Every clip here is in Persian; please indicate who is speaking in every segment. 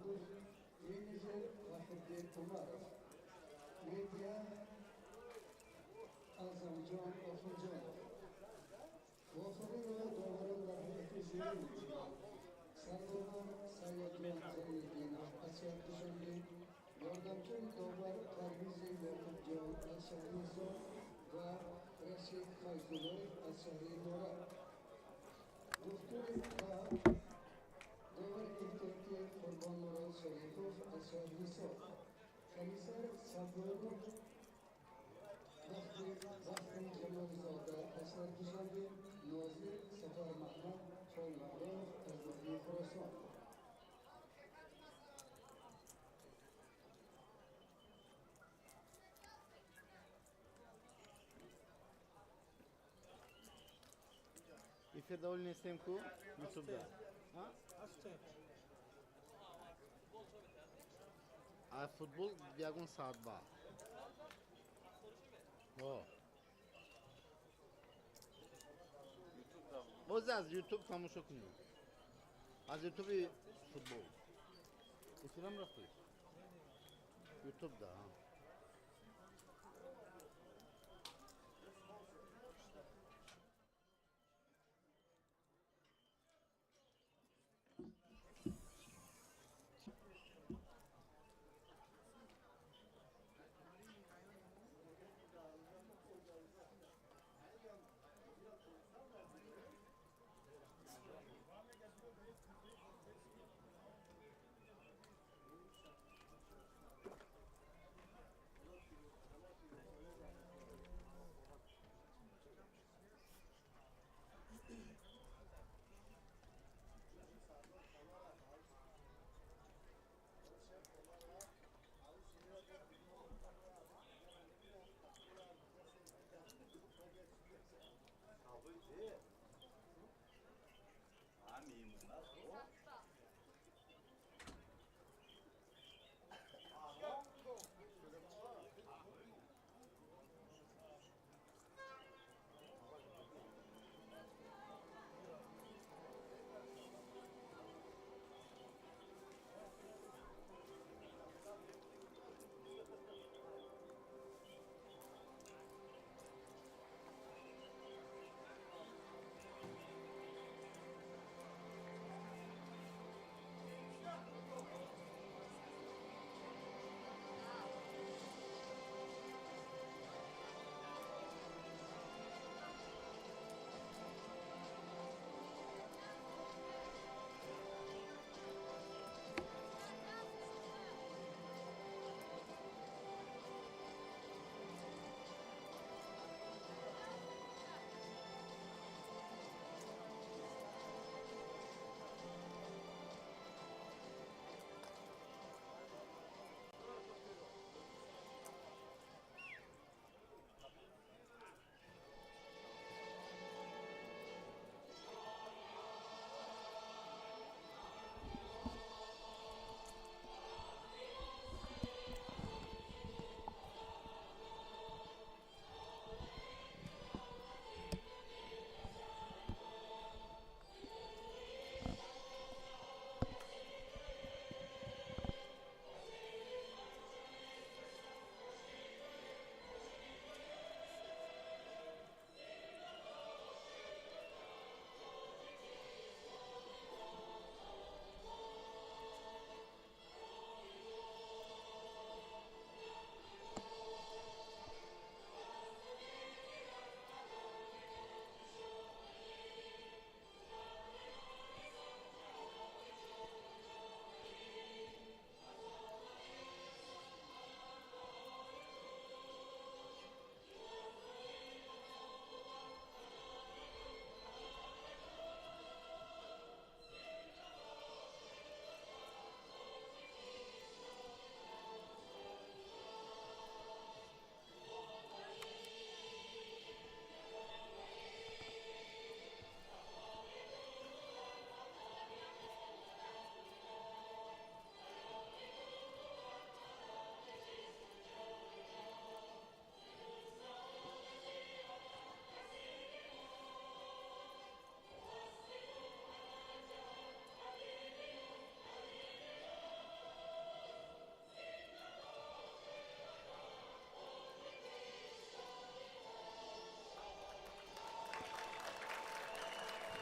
Speaker 1: Mahmudov, menejer Vahiddin Umarov, media Azamjon Oxunjonov, muhafizin va da'vogarlarning juri Sardoba Sayyadjon Zayniddinov, Asad Dushanbe, yordamchi da'vogar Parviziy Yoqubjon Asharizo va Rashid Fayzullayev Asharidora. Doktor va da'vogar erkaklar Qurbonmurod Sharipov Asharizo. Komissar Sabrov Baxtim Jamolzoda Asad Dushanbe, Nozir Safar Mahmud Cholmurod Azizli Xuroson.
Speaker 2: Эфир довольно снимку YouTube. А футбол ягон саат ба. О. Боз аз YouTube тамошо кунем. Аз YouTube футбол. Эфирам рафтӣ. YouTube да.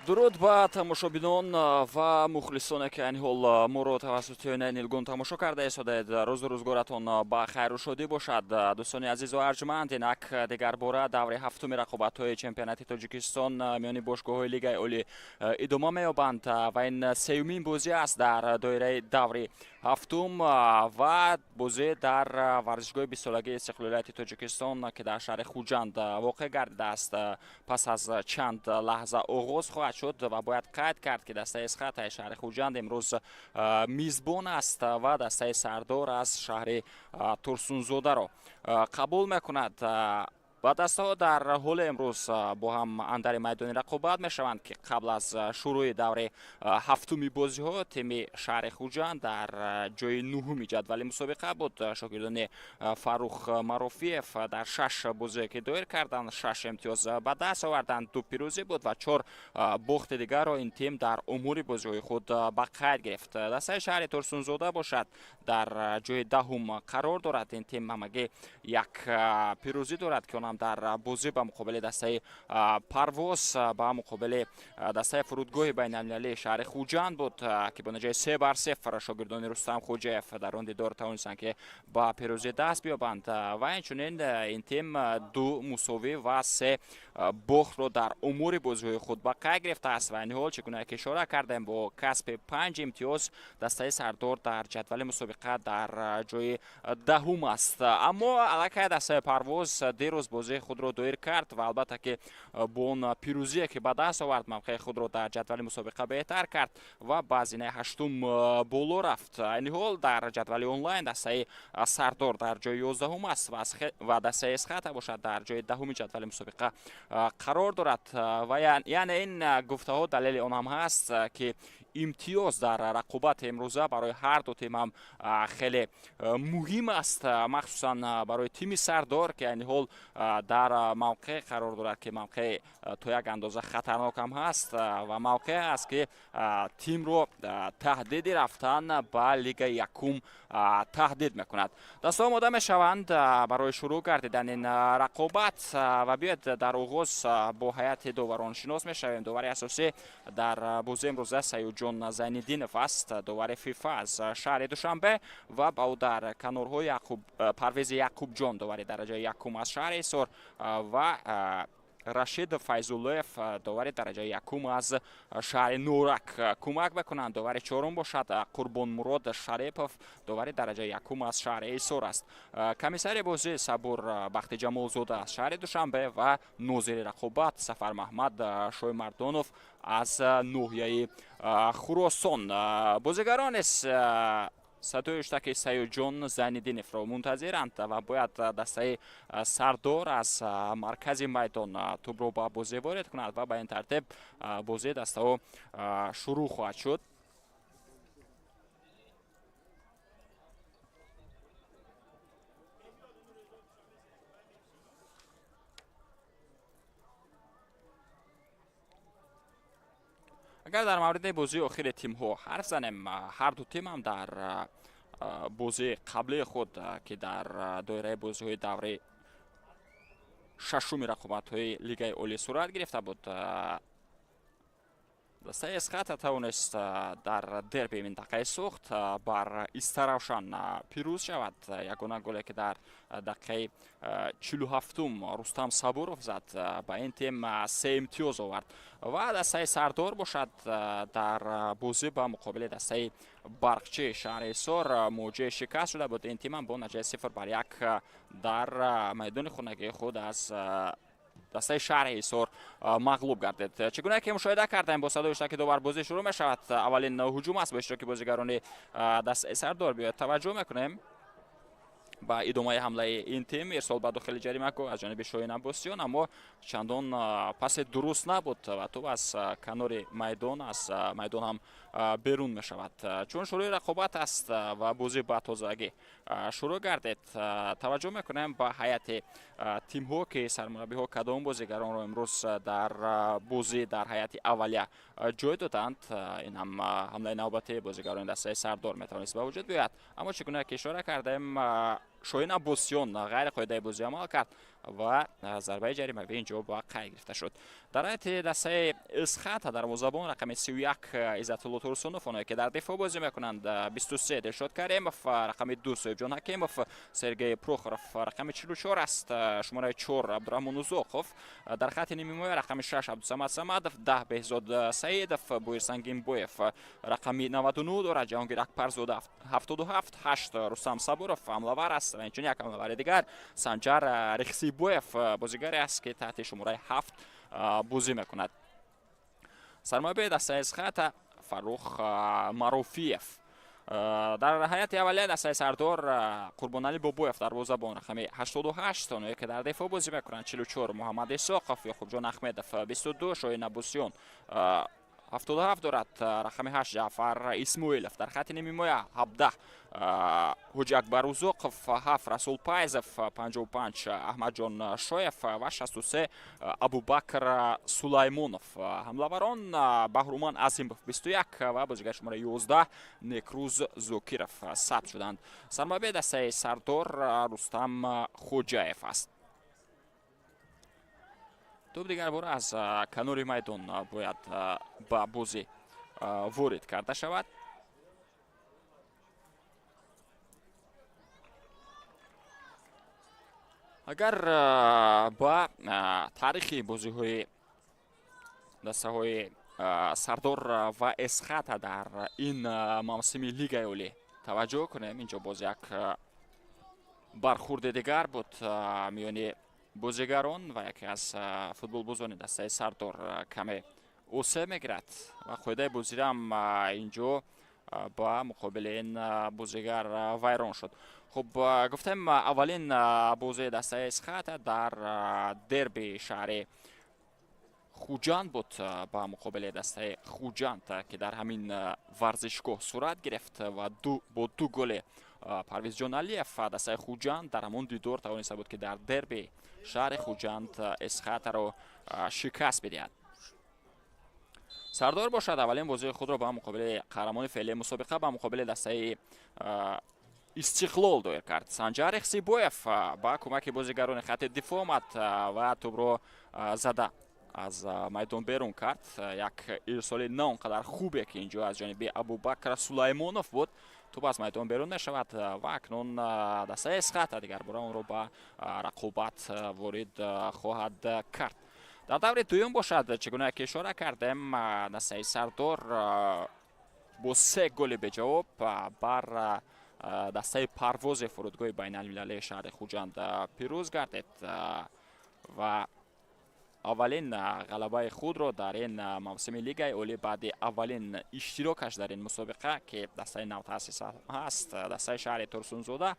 Speaker 3: дуруд ба тамошобинон ва мухлисоне ки айни ҳол моро тавассути ӯйнаи нилгун тамошо карда истодаед. рӯзу рӯзгоратон ба хайру шодӣ бошад. дӯстони азизу арҷманд, инак дигар бора даври ҳафтуми рақобатҳои чемпионати тоҷикистон миёни бошгоҳҳои лигаи олӣ идома меёбанд ва ин сеюмин бозӣ аст дар доираи даври ҳафтум ва бозӣ дар варзишгоҳи бистсолагии истиқлолияти тоҷикистон ки дар шаҳри хуҷанд воқеъ гардидааст. пас аз чанд лаҳза оғоз хоҳад шуд ва бояд қайд кард ки дастаи эсхатаи шаҳри хуҷанд имрӯз мизбон аст ва дастаи сардор аз шаҳри турсунзодаро қабул мекунад. ва дастаҳо дар ҳоли имрӯз бо ҳам андари майдони рақобат мешаванд ки қабл аз шурӯи даври ҳафтуми бозиҳо тими шаҳри хуҷанд дар ҷои нуҳуми ҷадвали мусобиқа буд. шогирдони фаррух марофиев дар 6 бозие ки доир карданд 6 имтиёз ба даст оварданд, 2 пирӯзӣ буд ва 4 бохти дигарро ин тим дар умури бозиҳои худ ба қайд гирифт. дастаи шаҳри турсунзода бошад дар ҷои даҳум қарор дорад. ин тим ҳамагӣ як пирӯзӣ дорад ки онам дар бозӣ ба муқобили дастаи парвоз ба муқобили дастаи фурудгоҳи байналмилалии шаҳри хуҷанд буд ки бо натиҷаи 3-0 шогирдони рустам хоҷаев дар он дидор тавонистанд ки ба пирӯзӣ даст биёбанд ва инчунин ин тим 2 мусовӣ ва 3 бохтро дар умури бозиҳои худ ба қайд гирифтааст. ва ин ҳол чӣ гуна ки ишора кардем бо касби 5 имтиёз дастаи сардор дар ҷадвали мусобиқа дар ҷои даҳум аст. аммо аллакай дастаи парвоз дирӯз бозии худро доир кард ва албатта ки бо он пирӯзие ки ба даст овард мавқеи худро дар ҷадвали мусобиқа беҳтар кард ва ба зинаи 8 боло рафт. айни ҳол дар ҷадвали онлайн дастаи сардор дар ҷои 11 аст ва дастаи эсхата бошад дар ҷои 10 ҷадвали мусобиқа қарор дорад. ва яъне ин гуфтаҳо далели он ҳам ҳаст ки имтиёз дар рақобати имрӯза барои ҳар ду тим ҳам хеле муҳим аст, махсусан барои тими сардор ки айни ҳол дар мавқеъ қарор дорад ки мавқеъ то як андоза хатарнок ҳам ҳаст ва мавқеъ аст ки тимро таҳдиди рафтан ба лигаи якум таҳдид мекунад. дастҳо омода мешаванд барои шурӯъ гардидани ин рақобат ва биёед дар оғоз бо ҳайати доварон шинос мешавем. довари асосӣ дар бозии имрӯза саюҷон зайниддинов аст, довари фифа аз шаҳри душанбе ва ба ӯ дар канорҳо парвези яқубҷон довари дараҷаи якум аз шаҳри ҳисор ва рашид файзуллоев довари дараҷаи якум аз шаҳри норак кӯмак мекунанд. довари чорум бошад қурбонмурод шарипов, довари дараҷаи якум аз шаҳри ҳисор аст. комиссари бозӣ сабур бахтиҷамолзода аз шаҳри душанбе ва нозири рақобат сафар маҳмад шоймардонов аз ноҳияи хуросон. бозигарон садоиштаки саюҷон зайниддиновро мунтазиранд ва бояд дастаи сардор аз маркази майдон тӯбро ба бозӣ ворид кунад ва ба ин тартиб бозии дастаҳо шурӯъ хоҳад шуд. агар дар мавриди бозии охири тимҳо ҳарф занем, ҳар ду тим ҳам дар бозии қаблии худ ки дар доираи бозиҳои даври шашуми рақобатҳои лигаи олӣ сурат гирифта буд, дастаи эсхата тавонист дар дерби минтақаи сӯхт бар истаравшан пирӯз шавад. ягона голе ки дар дақиқаи 47 рустам сабуров зад ба ин тим 3 имтиёз овард ва дастаи сардор бошад дар бозӣ ба муқобили дастаи барқчии шаҳри ҳисор мувоҷиҳи шикаст шуда буд. ин тим ҳам бо натиҷаи 0-1 дар майдони хонагии худ аз дастаи шаҳри ҳисор мағлуб гардид. чӣ гуна ки мушоҳида кардем бо садоиштаки довар бозӣ шурӯъ мешавад. аввалин ҳуҷум аст бо иштироки бозигарони дастаи сардор. биёед таваҷҷӯҳ мекунем ба идомаи ҳамлаи ин тим. ирсол ба дохили ҷаримагоҳ аз ҷониби шоҳин аббосиён, аммо чандон пасе дуруст набуд ва тӯб аз канори майдон аз майдон ҳам берун мешавад. чун шурӯи рақобат аст ва бозӣ ба тозагӣ шурӯъ гардид, таваҷҷӯҳ мекунем ба ҳайати тимҳо ки сармураббиҳо кадом бозигаронро имрӯз дар бозӣ дар ҳайати аввалия ҷой доданд. ин ҳам ҳамлаи навбатии бозигарони дастаи сардор метавонист ба вуҷуд биёяд. аммо чӣ гуна ки ишора кардем, شوهین ابوسیون غیر قاعده بازی عمل کرد و ضربه جریمه اینجا با قید گرفته شد. در حالت دسته اسخط دروازه‌بان رقم 31 عزت الله ترسونوف، اونایی که در دفاع بازی میکنند 23 دلشاد کریموف، رقم 2 صاحب جان حکیموف، سرگئی پروخوروف رقم 44 است، شماره 4 عبدالرحمن اوزوقوف، در خط نیمه مهاجم رقم 6 عبدالصمد صمدوف، 10 بهزاد سعیدوف، بویر سنگین بویف رقم 99 دارد، جهانگیر اکبرزاده 77، 8 رستم صبوروف حمله‌ور است و اینچنین یک حمله‌ور دیگر سنجر رخسی بویف بازیگری است که تحت شماره 7 بازی میکند. سرمربی دسته اسخط فروخ معروفیف. در حیات اولیه دسته سردار قربانعلی بابویف دروازه‌بان رقم 88، اونایی که در دفاع بازی میکنند 44 محمد اسحاقوف، یعقوب جان احمدوف 22، شاهین ابوسیون 77 دارد، رقم 8 جعفر اسماعیلوف، در خط نیمه مهاجم 17 حاجی اکبر اوزوقوف، 7 رسول پایزوف، 55 احمد جان شویف و 63 ابوبکر سلیمانوف. حمله‌وران بهرومان عظیموف 21 و بازیگر شماره 11 نکروز زوکیروف ثبت شدند. سرمربی دسته سردار رستم خوجایف است. توپ دیگر بار از کنار میدان باید به بازی وارد کرده شود. اگر با تاریخی بازی های دسته های سردار و اسخط در این موسم لیگ اولی توجه کنیم، اینجا باز یک برخورد دیگر بود میان بازیگران و یکی از فوتبال بازان دسته سردار کمی اوسه میگیرد و قاعده بازی هم اینجا با مقابل این بازیگر ویران شد. خب گفتم اولین بازی دسته اسخط در دربی شهر خوجند بود با مقابل دسته خوجند که در همین ورزشگاه صورت گرفت و با دو گل پرویز جان علیف دسته خوجند در همون دیدار توانسته بود که در دربی شهر خوجند اسخط رو شکست بدهد. سردار باشد اولین بازی خود را با مقابل قهرمان فعلی مسابقه با مقابل دسته استقلال دایر کرد. سنجر رخسی بویف با کمک بازیگران خط دفاع آمد و توپ را زده از میدان بیرون کرد. یک ارسال نه آنقدر خوبه که اینجا از جانب ابوبکر سلیمانوف بود. توپ از میدان بیرون نشود و اکنون دسته اسخط دیگر بار اون را به رقابت وارد خواهد کرد. در دور دوم باشد چگونه که اشاره کردیم دسته سردار با 3 گل به جواب بر دسته پرواز فرودگاه بین المللی شهر خوجند پیروز گردید و اولین غلبه خود را در این موسم لیگ اولی بعد اولین اشتراکش در این مسابقه که دسته نو تأسیس هست دسته شهر ترسونزاده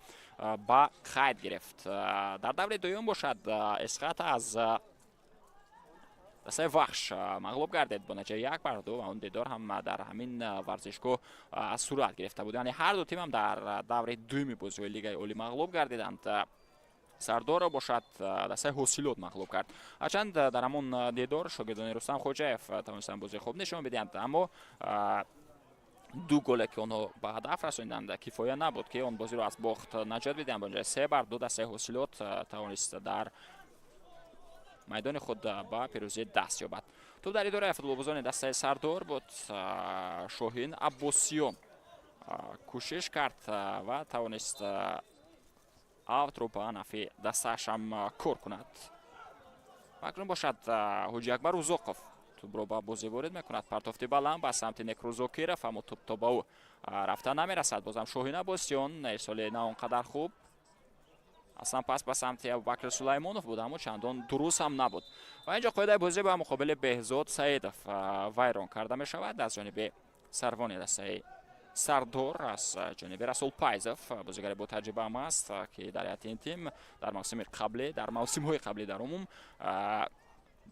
Speaker 3: با قید گرفت. در دور دوم باشد اسخط از دسته وحش مغلوب گردید با نتیجه 1-2 و اون دیدار هم در همین ورزشگاه صورت گرفته بود. یعنی هر دو تیم هم در دور دوم بازی لیگ اولی مغلوب گردیدند. سردار باشد دسته حاصلات مغلوب کرد. هرچند در همون دیدار شاگردان رستم خوجایف توانستند بازی خوب نشان بدهند، اما 2 گل که اونها به هدف رساندند کفایه نبود که اون بازی رو از باخت نجات بدهند. با نتیجه 3-2 دسته حاصلات توانست در میدان خود با پیروزی دست یابد. توپ در اداره فوتبال بازان دسته سردار بود. شاهین ابوسیون کوشش کرد و توانست اوت رو به نفع دستش هم کار کند. اکنون باشد حاجی اکبر اوزوقوف توپ رو به بازی وارد میکند. پرتافتی بلند به سمت نکروزوکیرف، اما توپ تا به او رفته نمیرسد. بازم شاهین ابوسیون ارسال نه آنقدر خوب، اصلا پس به سمت ابوبکر سلیمانوف بود اما چندان درست هم نبود و اینجا قاعده بازی به مقابل بهزاد سعیدوف ویران کرده می شود از جانب سروان دسته سردار. از جانب رسول پایزوف بازیگر با تجربه هم است که در حیات این تیم در موسم قبلی در موسم‌های قبلی در عموم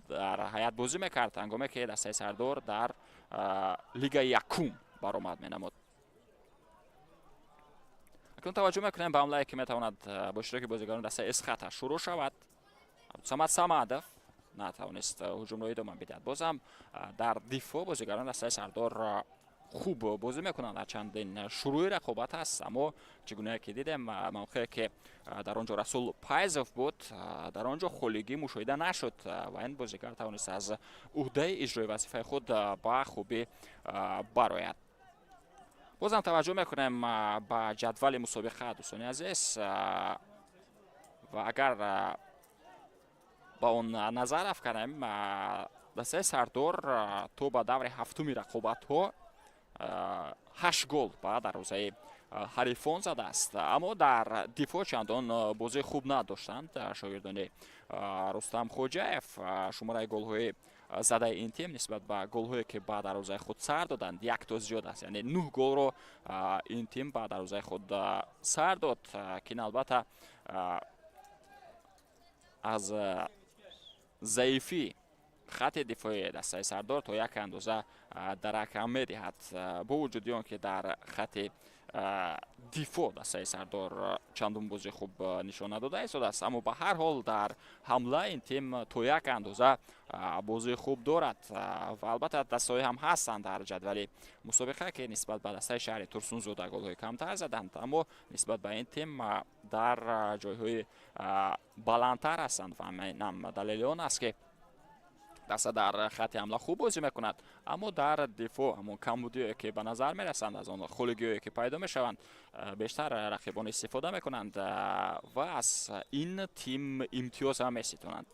Speaker 3: در حیات بازی میکرد هنگامی که دسته سردار در لیگ یکم برآمد مینمود. اکنون توجه میکنیم به حمله که میتواند با اشتراک بازیگران دسته اسخط شروع شود. عبدالصمد صمدوف نتوانست هجوم را ادامه بدهد. بازم در دفاع بازیگران دسته سردار خوب بازی میکنند، هرچند شروع رقابت است، اما چگونه که دیدم موقعی که در آنجا رسول پایزوف بود در آنجا خولگی مشاهده نشد و این بازیگر توانست از عهده اجرای وظیفه خود با خوبی برآید. بازم توجه میکنیم به جدول مسابقه دوستان عزیز و اگر با اون نظر افکنیم دسته سردار تو با دور هفتمی رقابت ها 8 گل با دروازه حریفان زده است، اما در دفاع چندان بازی خوب نداشتند. شاگردان رستم خوجاєв شماره گل های زده این تیم نسبت به گل هایی که با دروازه خود سر دادند یک تا زیاد است، یعنی 9 گل رو این تیم با دروازه خود سر داد که البته از ضعیفی خط دفاعی دسته سردار تا یک اندازه درک هم می‌دهد، با وجود آنکه در خط دفاع دسته سردار چندان بازی خوب نشان نداده است، اما به هر حال در حمله این تیم تا یک اندازه بازی خوب دارد و البته دسته‌ای هم هستند در جدول مسابقه که نسبت به دسته شهر ترسون زود گل‌های کمتر زدند، اما نسبت به این تیم در جای‌های بلندتر هستند و همین دلیل آن است که دسته در خط حمله خوب بازی میکند، اما در دفاع همون کمبودی که به نظر میرسند از آن خلگی‌هایی که پیدا میشوند بیشتر رقیبان استفاده میکنند و از این تیم امتیاز هم میستونند.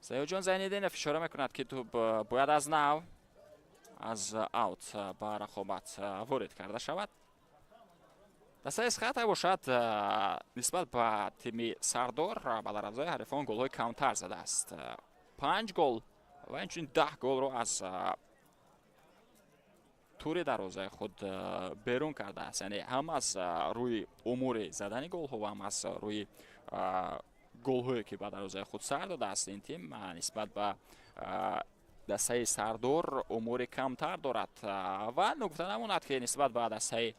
Speaker 3: سیاجان زینیدین اشاره میکند که تو باید از نو از اوت به رقابت وارد کرده شود. دسته اسخط باشد نسبت به تیم سردار به دروازه حریفان گل های کمتر زده است، 5 گل و اینچنین 10 گل رو از طور دروازه خود بیرون کرده است، یعنی هم از روی امور زدن گل ها و هم از روی گل هایی که به دروازه خود سر داده است. این تیم نسبت به دسته سردار امور کمتر دارد و نکته نماند که نسبت به دسته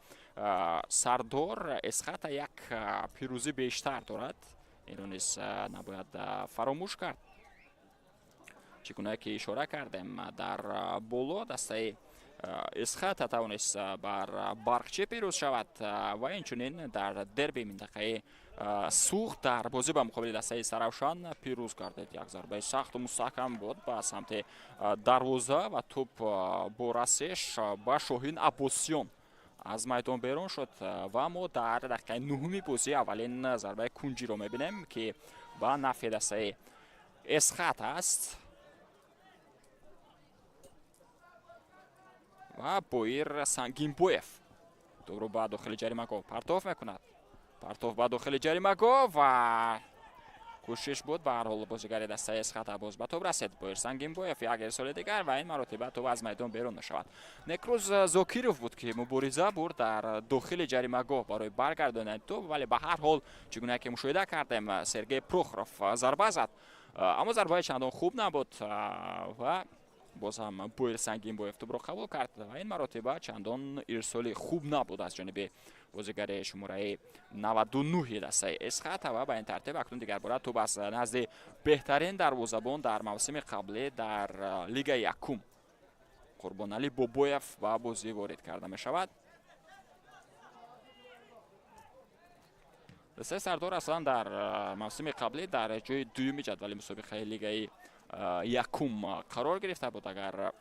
Speaker 3: سردار اسخط یک پیروزی بیشتر دارد، این رو نیز نباید فراموش کرد. چگونه که اشاره کردیم در بالا دسته اسخط توانست بر برقچی پیروز شود و اینچنین در دربی منطقه سوخت در بازی با مقابل دسته سروشان پیروز گردید. یک ضربه سخت و مستحکم بود به سمت دروازه و توپ با رسش با شاهین عباسیان از میدان بیرون شد و ما در دقیقه 9 بازی اولین ضربه کنجی رو میبینیم که با نفع دسته اسخط است و بویر سنگینبویف تو رو با داخل جریمه گاه پرتاف میکند. پرتاف با داخل جریمه گاه و کوشش بود به هر حال بازیگر دسته اسخط باز به توپ رسید. بویر سنگینبویف یک ارسال دیگر و این مرتبه توپ از میدان بیرون نشود. نکروز زاکیروف بود که مبارزه برد در داخل جریمه گاه برای برگرداندن توپ، ولی به هر حال چگونه که مشاهده کردیم سرگئی پروخروف ضربه زد، اما ضربه چندان خوب نبود و باز هم بویر سنگینبویف توپ را قبول کرد و این مرتبه چندان ارسال خوب نبود از جانب بازیگر شماره 99 دسته اسخط و به این ترتیب اکنون دیگر بار توپ از نزد بهترین دروازه‌بان در موسم قبلی در لیگ یکم قربان علی بوبویف و بازی وارد کرده می شود. دسته سردار اصلا در موسم قبلی در جای دوم جدول مسابقه لیگ یکم قرار گرفته بود. اگر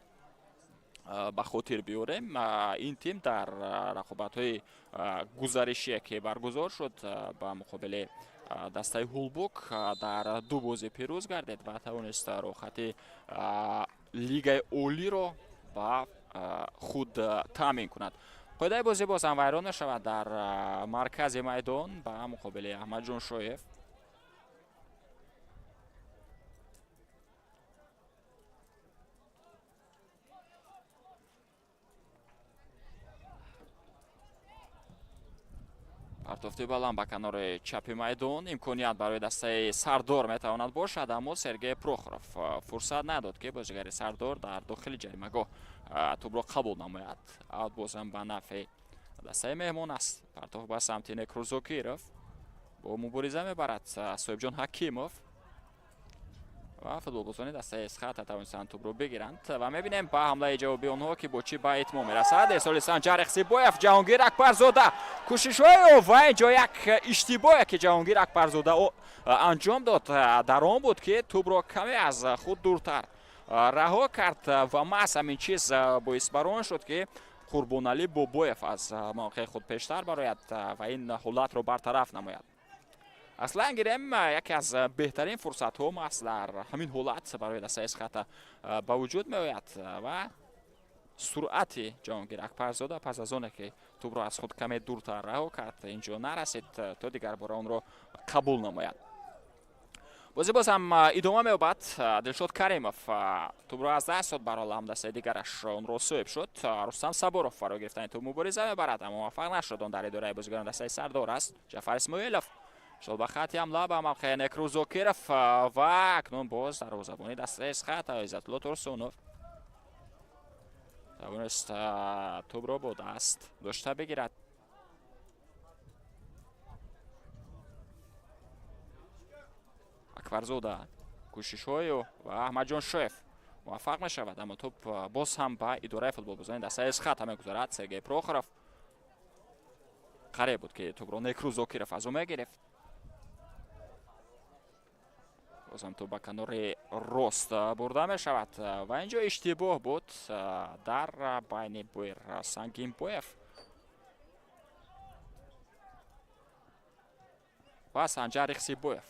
Speaker 3: به خاطر بیاریم این تیم در رقابت‌های گزارشی که برگزار شد با مقابل دسته هولبوک در 2 بازی پیروز گردید و توانست خط لیگ اولی رو با خود تامین کند. پایده بازی باز هم ویران شود در مرکز میدان با مقابل احمد جان شایف. پرتافتی بلند به کنار چپ میدان امکانیت برای دسته سردار میتواند باشد، اما سرگئی پروخروف فرصت نداد که بازیگر سردار در داخل جریمه گاه توپ را قبول نماید. اوت بازم به نفع دسته مهمان است. پرتاف به سمت نکروز زاکیروف با مبارزه میبرد صاحب جان حکیموف. و فوتبالبازان دسته اسخط توانستند توپ رو بگیرند و میبینیم با حمله جوابی آنها که با چی به اتمام میرسد. ارسال جرخ سیبویف، جهانگیر اکبرزاده کوشش‌های و اینجا یک اشتباهی که جهانگیر اکبرزاده انجام داد در آن بود که توپ رو کمی از خود دورتر رها کرد و محض همین چیز باعث بر آن شد که قربانعلی بابویف از موقع خود پیشتر براید و این حالت رو برطرف نماید. اصلا گیریم یکی از بهترین فرصت ها محض در همین حالت برای دسته اسخط به وجود می آید و سرعت جهانگیر اکبرزاده پس از آنه که توپ رو از خود کمی دورتر رها کرد اینجا نرسید تا دیگر بار آن رو قبول نماید. باز هم ادامه می‌یابد. دلشاد کریموف توپ رو از دست داد، برای هم دسته دیگرش اون رو صاحب شد. رستم صبورов برای گرفتن توپ مبارزه می‌برد اما موفق نشد. آن در اداره بازیکنان دسته سردار است. جعفر اسماعیلوف شل به خط حمله به موقع نکروز زوکیرف و اکنون باز دروازه‌بانی دسته اسخط عزت الله ترسونوف توانست توپ رو با دست داشته بگیرد. اکبرزاده کوشش‌های و احمد جان شویف موفق می‌شود اما توپ باز هم به اداره فوتبالبازان دسته اسخط می‌گذرد. سرگئی پروخورov قریب بود که توپ رو نکروز زوکیرف از او می‌گرفت. باز هم توپ به کنار راست برده می‌شود و اینجا اشتباه بود در بین بویر سنگینبویف و سنجر سیبویف.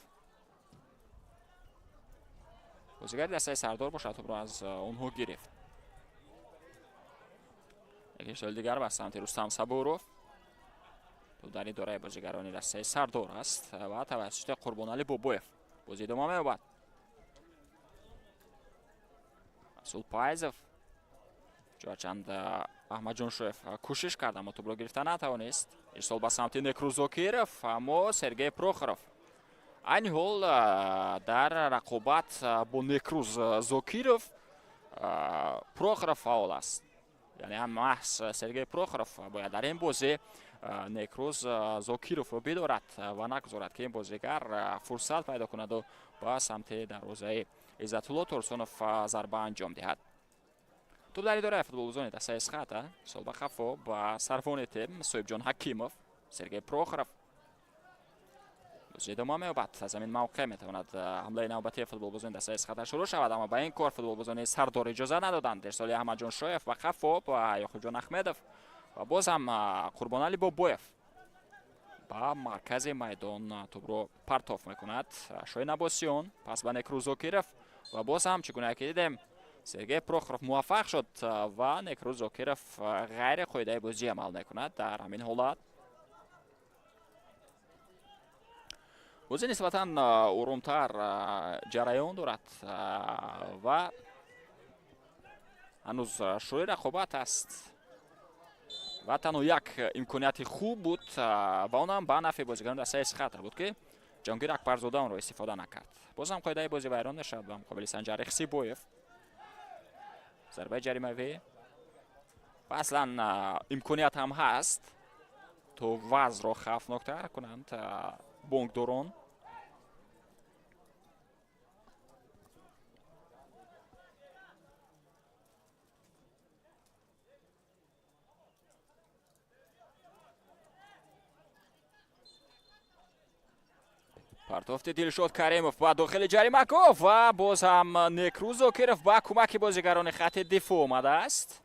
Speaker 3: بازیگر دسته سردار باشد توپ رو از اونها گرفت. یک اشتباه دیگر به سمت رستم صبورов. توپ در اداره بازیگران دسته سردار است و توسط قربانعلی بابویف بازی ادامه می‌یابد. مسعود پایزوف چند احمد جان شویف کوشش کرد اما توپ رو گرفتن نتوانست. ارسال به سمت نکروز زوکیرف اما سرگئی پروخورov این حال در رقابت با نکروز زوکیرف پروخورov فعال است. یعنی هم محض سرگئی پروخورov باید در این بازی نکروز زوکیرف رو بدارد و نگذارد که این بازیگر فرصت پیدا کند و با سمت دروازه عزت الله ترسونوف ضربه انجام دهد. توپ در اداره فوتبالبازان دسته اسخط سال به خفا با سروان تیم صاحب جان حکیموف. سرگئی پروخورov بازی ادامه می‌یابد. از همین موقع میتواند حمله نوبتی فوتبالبازان دسته اسخط شروع شود اما به این کار فوتبالبازان سردار اجازه ندادند. ارسال احمد جان شویف به خفا با یعقوب جان احمدوف و باز هم قربانعلی بابویف با مرکز میدان توپ رو پرتاب میکند. شوی نباسیون پس به نکروز زوکیرف و باز هم چگونه که دیدیم سرگئی پروخورov موفق شد و نکروز زوکیرف غیر قاعده بازی عمل میکند. در همین حالت بازی نسبتا آرام‌تر جریان دارد و هنوز شروع رقابت است و تنها یک امکانیت خوب بود و اون هم به نفع بازیکنان دسته اسخط بود که جهانگیر اکبرزاده اون رو استفاده نکرد. باز هم قاعده بازی ویران شد و مقابل سنجر سیبویف ضربه جریمه‌ای و اصلا امکانیت هم هست تو وضع رو خطرناک‌تر کنند بانکداران. پرتافت دلشاد کریموف با داخل جریمه گفت و باز هم نکروز زوکیرف با کمک بازیگران خط دفاع آمده است.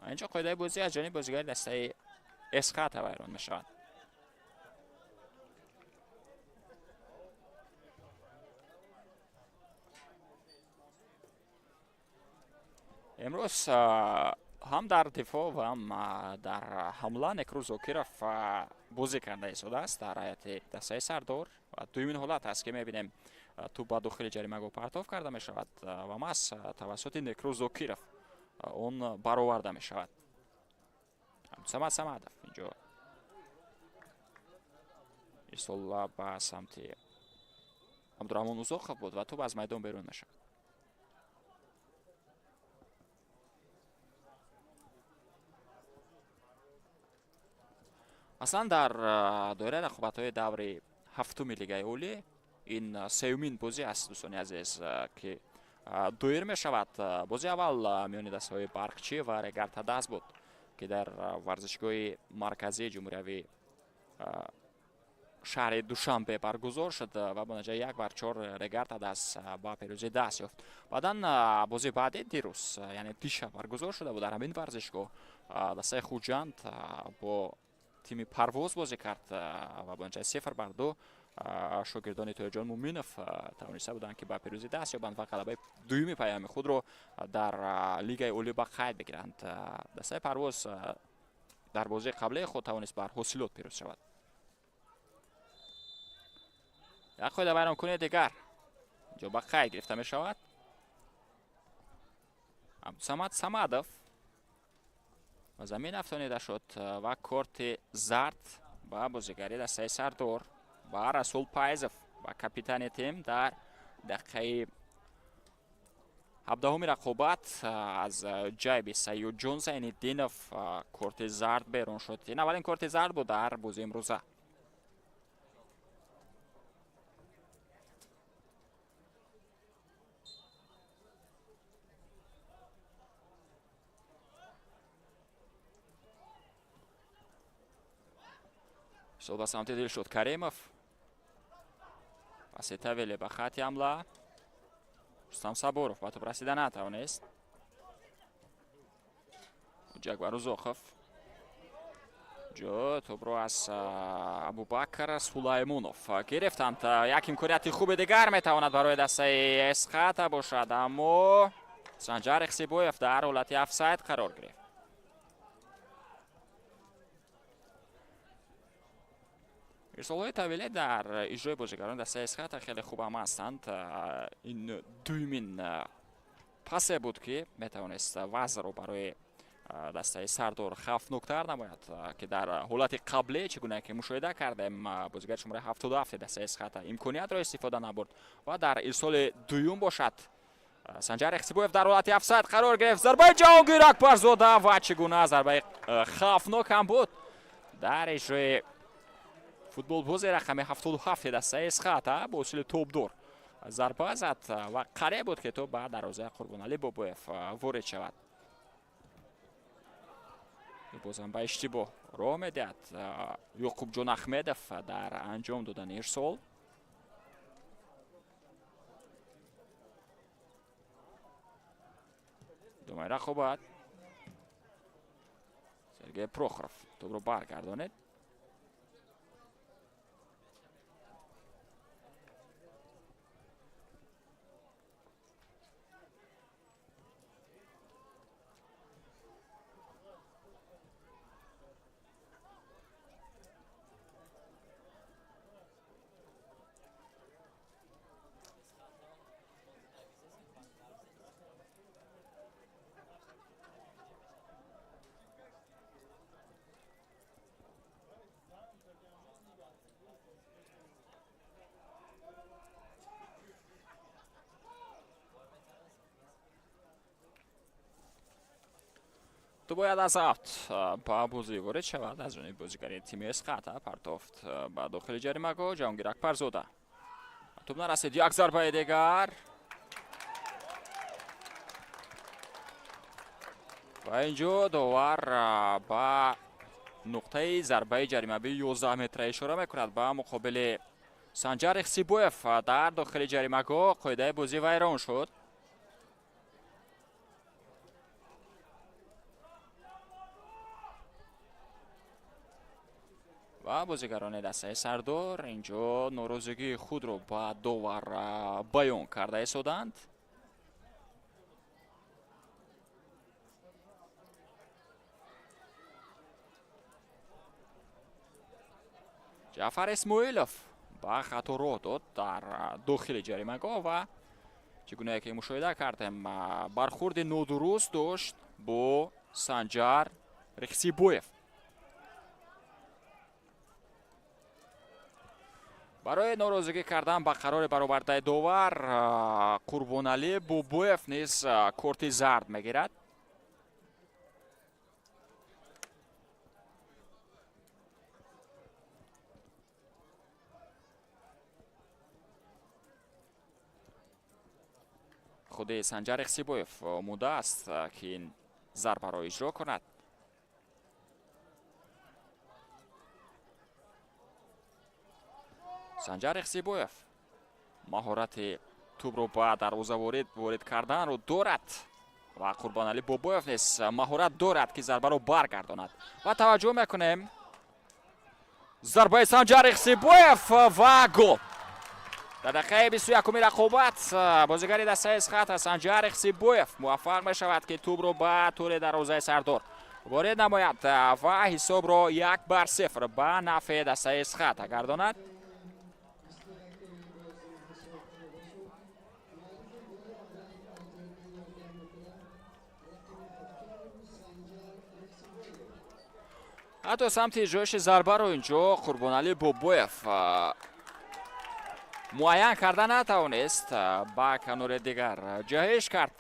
Speaker 3: اینجا قاعده بازی از جانب بازیگر دسته اسخط ویران می شود. امروز هم در دفاع و هم در حمله نکروز زوکیرف بازی کرده شده است در هیئت دسته سردار و دومین حالت است که میبینیم توپ با داخل جریمه گو پرتاب کرده می شود و مس توسط نکروز زوکیرف اون برآورده می شود. سمدف اینجا ارسال به سمت عبدالرحمن اوزاقov بود و توپ از میدان بیرون می شود. اصلا در دایره رقابت‌های دور هفتم لیگ اولی ин сеюмин бозӣ аст дӯстони азиз ки дуир мешавад. бозии аввал миёни дастҳои барқчӣ ва регарта даст буд ки дар варзишгоҳи марказии ҷумҳуриявии шаҳри душанбе баргузор шуд ва бо натиҷаи 1-4 регарта даст ба пирӯзӣ даст ёфт. баъдан бозии баъди дирӯз яъне дишаб баргузор шуда буд дар ҳамин варзишгоҳ. дастаи хуҷанд бо тими парвоз бозӣ кард ва бо натиҷаи 0-2 шогирдони Тояҷон Муминов тавониста буданд ки ба пирӯзӣ даст ёбанд ва ғалабаи дуюми паёми худро дар лигаи олӣ ба қайд бигиранд. дастаи парвоз дар бозии қаблии худ тавонист бар ҳосилот пирӯз шавад. як қоида вайронкунии дигар инҷо ба қайд гирифта мешавад. Абдусамад Самадов ба замин афтонида шуд ва корти зард ба бозигари дастаи Сардор ба Расул Пайзов ба капитани тим дар дақиқаи 17 рақобат аз ҷайби Саюдҷон Зайниддинов корти зард берун шуд. ин аввалин корти зард буд дар бозии имрӯза. сол ба самти Дилшод Каримов паси тавили ба хати ҳамла. Рустам Сабуров ба тӯб расида натавонист. ҷагвар Узохов ҷо тӯбро аз Абубакр Сулаймонов гирифтанд. як имконияти хуби дигар метавонад барои дастаи Эсхата бошад, аммо Санҷар Ихсибоев дар ҳолати офсайд қарор гирифт. ирсолҳои тавиле дар иҷрои бозигарони дастаи Эсхата хеле хуб ҳам ҳастанд. ин дуюмин пасе буд ки метавонист вазъро барои дастаи Сардор хавфноктар намояд ки дар ҳолати қабле чӣ гуна ки мушоҳида кардем бозигари шумораи 77 дастаи Эсхата имкониятро истифода набурд ва дар ирсоли дуюм бошад. Санҷар Ихсибоев дар ҳолати офсайд қарор гирифт. зарбаи Ҷаҳонгир Акбарзода ва чӣ гуна зарбаи хавфнок ҳам буд дар иҷрои футболбози рақами 77 дастаи Эсхата бо ҳосили топдор зарба зад ва қареб буд ки то ба дарвозаи Қурбонали Бобоев ворид шавад. бозам ба иштибоҳ роҳ медиҳад Ёқубҷон Ахмедов дар анҷом додани ирсол. думаи рақобат Сергей Прохоров тӯбро баргардонид. то бояд аз авт ба бозӣ ворид шавад аз ҷониби бозигари тими Эсхата. партофт ба дохили ҷаримагоҳ Ҷаҳонгир Акбарзода. тӯб нарасид. як зарбаи дигар ва инҷо довар ба нуқтаи зарбаи ҷаримабии 11 метра ишора мекунад ба муқобили Санҷар Ихсибоев дар дохили ҷаримагоҳ. қоидаи бозӣ вайрон шуд. ва бозигарони дастаи Сардор инҷо норозигии худро ба довар баён карда истоданд. ҷаъфар Исмоилов ба хато роҳ дод дар дохили ҷаримагоҳ ва чӣ гуна ки мушоҳида кардем бархурди нодуруст дошт бо Санҷар Ихсибоев. барои норозигӣ кардан ба қарори баровардаи довар Қурбонали Бобоев низ корти зард мегирад. худи Санҷар Ихсибоев омодааст ки ин зарбаро иҷро кунад. Санҷар Ихсибоев маҳорати тӯбро ба дарвоза ворид карданро дорад ва Қурбонали Бобоев низ маҳорат дорад ки зарбаро баргардонад. Ва таваҷҷӯҳ мекунем зарбаи Санҷар Ихсибоев ва гол. Дар дақиқаи 21-уми рақобат бозигари дастаи Исхата Санҷар Ихсибоев муваффақ мешавад ки тӯбро ба тури дарвозаи Сардор ворид намояд ва ҳисобро 1-0 ба нафъи дастаи Исхата гардонад. ҳатто самти иҷроиши зарбаро инҷо Қурбонали Бобоев муайян карда натавонист. Ба канори дигар ҷаҳиш кард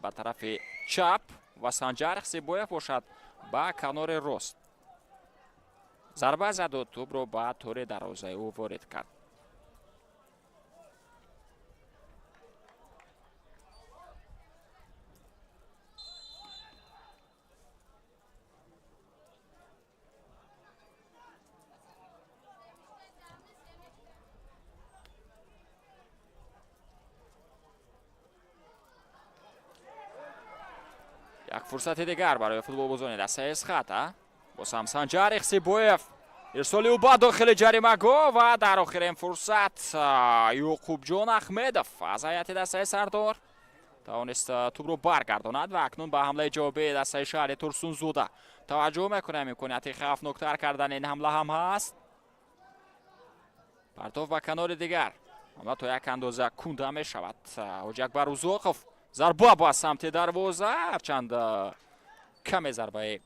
Speaker 3: ба тарафи чап ва Санҷар Ихсибоев бошад ба канори рост. Зарба заду тӯбро ба тури дарвозаи ӯ ворид кард. як фурсати дигар барои футболбозони дастаи Исхата. Боз ҳам Санҷар Ихсибоев ирсоли ӯ ба дохили ҷаримагоҳ ва дар охирин фурсат Юқубҷон Ахмедов аз ҳайати дастаи Сардор тавонист тӯбро баргардонад ва акнун ба ҳамлаи ҷавобии дастаи Шаҳри Турсунзода таваҷҷӯҳ мекунем. имконияти хавфноктар кардани ин ҳамла ҳам ҳаст. партов ба канори дигар ҳамла то як андоза кунда мешавад. Ҳоҷиакбар Узоқов зарба ба самти дарвоза, ҳарчанд каме зарбаи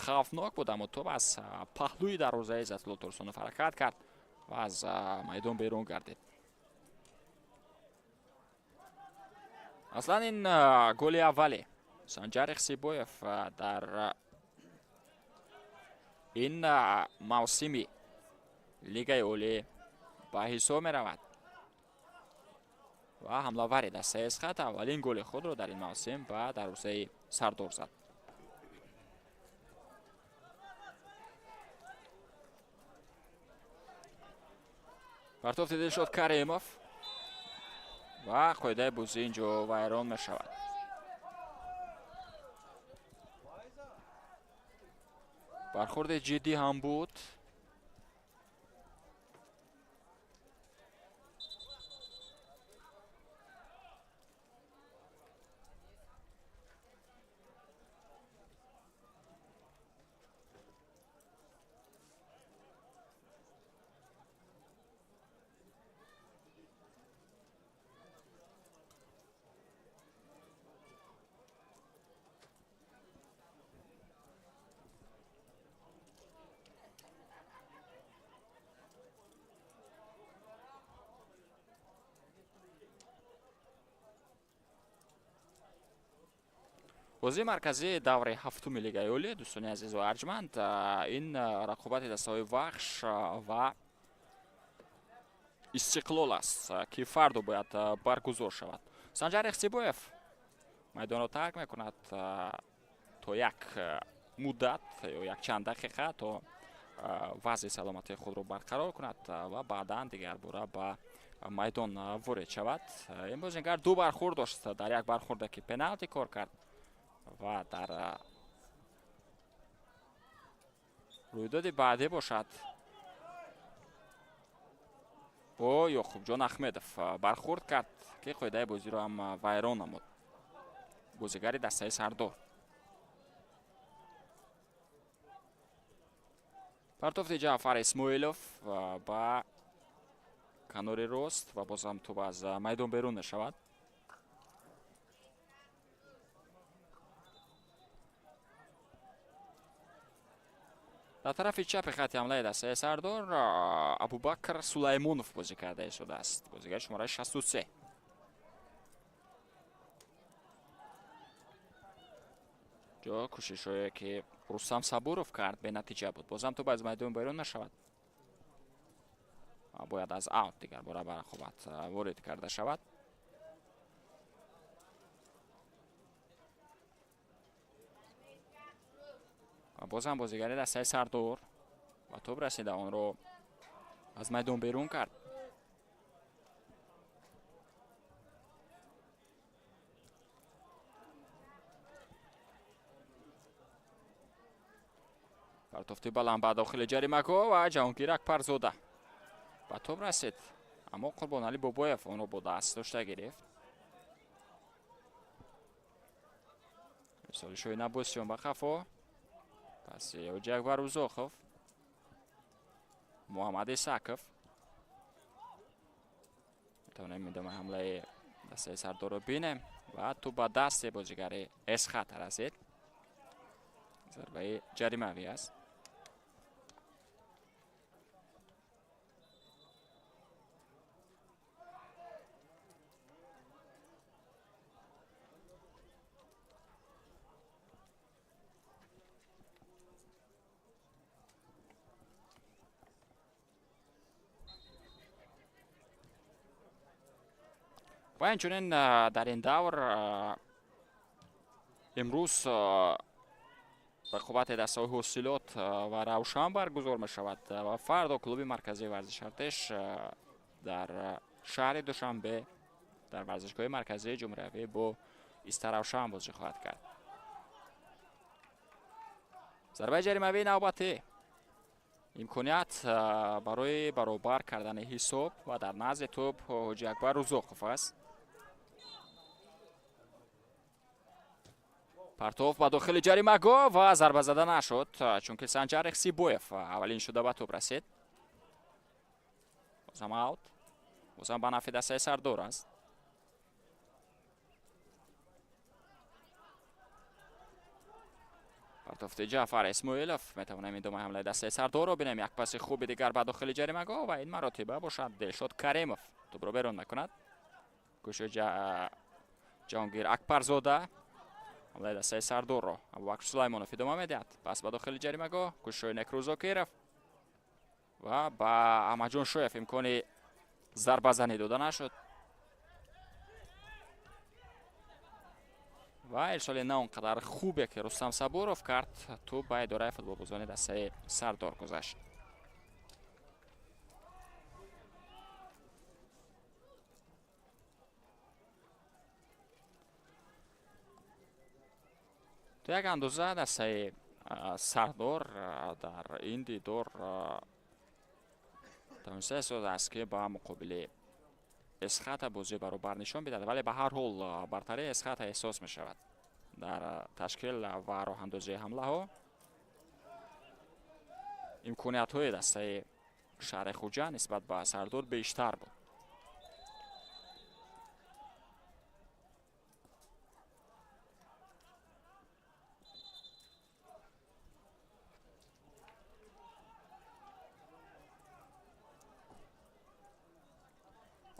Speaker 3: хавфнок буд, аммо тӯб аз паҳлӯи дарвозаи Иzzатулло Турсунов ҳаракат кард ва аз майдон берун гардид. аслан ин голи аввали Санҷар Ихсибоев дар ин мавсими лигаи олӣ ба ҳисоб меравад ва ҳамлавари дастаи Исхата аввалин голи худро дар ин мавсим ба дарвозаи Сардор зад. партов дида шуд Каримов ва қоидаи бозӣ инҷо вайрон мешавад. бархурди ҷиддӣ ҳам буд. бозии марказии даври ҳафтуми лигаи олӣ дӯстони азизу арҷманд, ин рақобати дастаҳои вахш ва истиқлол аст ки фарду бояд баргузор шавад. Санҷар Ихсибоев майдонро тарк мекунад то як муддат ё якчанд дақиқа то вазъи саломатии худро барқарор кунад ва баъдан дигар бора ба майдон ворид шавад. ин бозингар ду бархурд дошт. дар як бархурде ки пеналти кор кард ва дар рӯйдоди баъдӣ бошад бо Юқубҷон Ахмедов бархурд кард ки қоидаи бозиро ҳам вайрон намуд. бозигари дастаи Сардор партофти Ҷаъфар Исмоилов ба канори рост ва боз ҳам тӯб аз майдон берун мешавад. дар тарафи чапи хатти ҳамлаи дастаи Сардор Абубакр Сулаймонов бозӣ карда истодааст. бозигари шумораи 63. ҷо кӯшишҳое ки Рустам Сабуров кард бенатиҷа буд. бозам тӯб аз майдон берун мешавад. бояд аз аут дигар бора ба рақобат ворид карда шавад. و بازم بازیگری دسته سردار و توپ رسیده آن رو از میدان بیرون کرد. پرتافتی بلند به داخل جریمه و جهانگیر اکبرزاده به توپ رسید، اما قربانعلی بابایف اون رو با دست داشته گرفت. ارسال شوی نبوسیون به خفا، پس یوجی اکبر اوزاخف، محمد ساکف میتونیم میدومه حمله دسته سردار رو بینیم و تو با دست بازیگر اسخط رسید. ضربه جریمه‌ای است. و اینچنین در این دور امروز رقابت دسته حاصلات و روشن برگزار می شود و فردا کلوب مرکزی ورزش ارتش در شهر دوشنبه در ورزشگاه مرکزی جمهوری با ایست روشن بازی خواهد کرد. ضربه جریمه‌ای نوبتی امکانیت برای برابر کردن حساب و در نزد توپ حاجی اکبر اوزاخف است. پرتوف به داخل جریمه و ضربه زده نشد چون که سنجر سیبویف اولین شده به توپ رسید. بازم اوت، بازم به نفع دسته سردار است. پرتوف جعفر اسماعیلوف میتونیم این دوم حمله دسته سردار رو بینیم. یک پاس خوبی دیگر به داخل جریمه و این مراتبه باشد دلشاد کریموف توپ رو بیرون میکند. کوشش جهانگیر اکبرزاده حمله دسته سردار رو ابوبکر سلیمانوف ادامه میدهد. پس به داخل جریمه کوشش نکروزاکیرف و با احمد جان شویف امکان ضربه زنی داده نشد و ارسال نه اونقدر خوبه که رستم صبوروف کرد. تو به اداره فوتبال بازان دسته سردار گذشت. تو یک اندازه دسته سردار در این دیدار تونسته است که با مقابل اسخط بازی برابر نشان بدهد، ولی به هر حال برتری اسخط احساس می شود در تشکیل و راه اندازی حمله ها. امکانیت های دسته شهر خوجه نسبت به سردار بیشتر بود.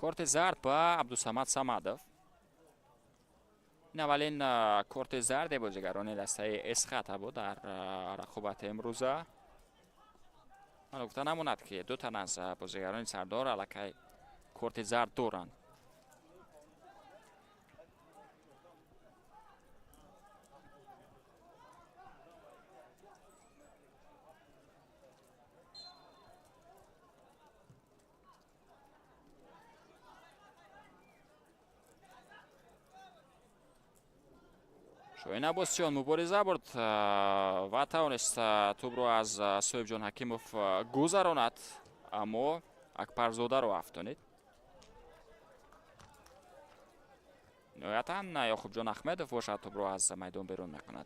Speaker 3: کارت زرد به عبدالصمد صمدوف. این اولین کارت زرد بازیگران دسته اسخط بود در رقابت امروزه. نکته نماند که دو تن از بازیگران سردار علیه کارت زرد دارند. شوی نبوسیون مبارزه برد و توانست توپ رو از صاحب جان حکیموف گذراند، اما اکبرزاده رو افتانید. نهایتا یعقوب جان احمدوف باشد توپ رو از میدان بیرون میکند.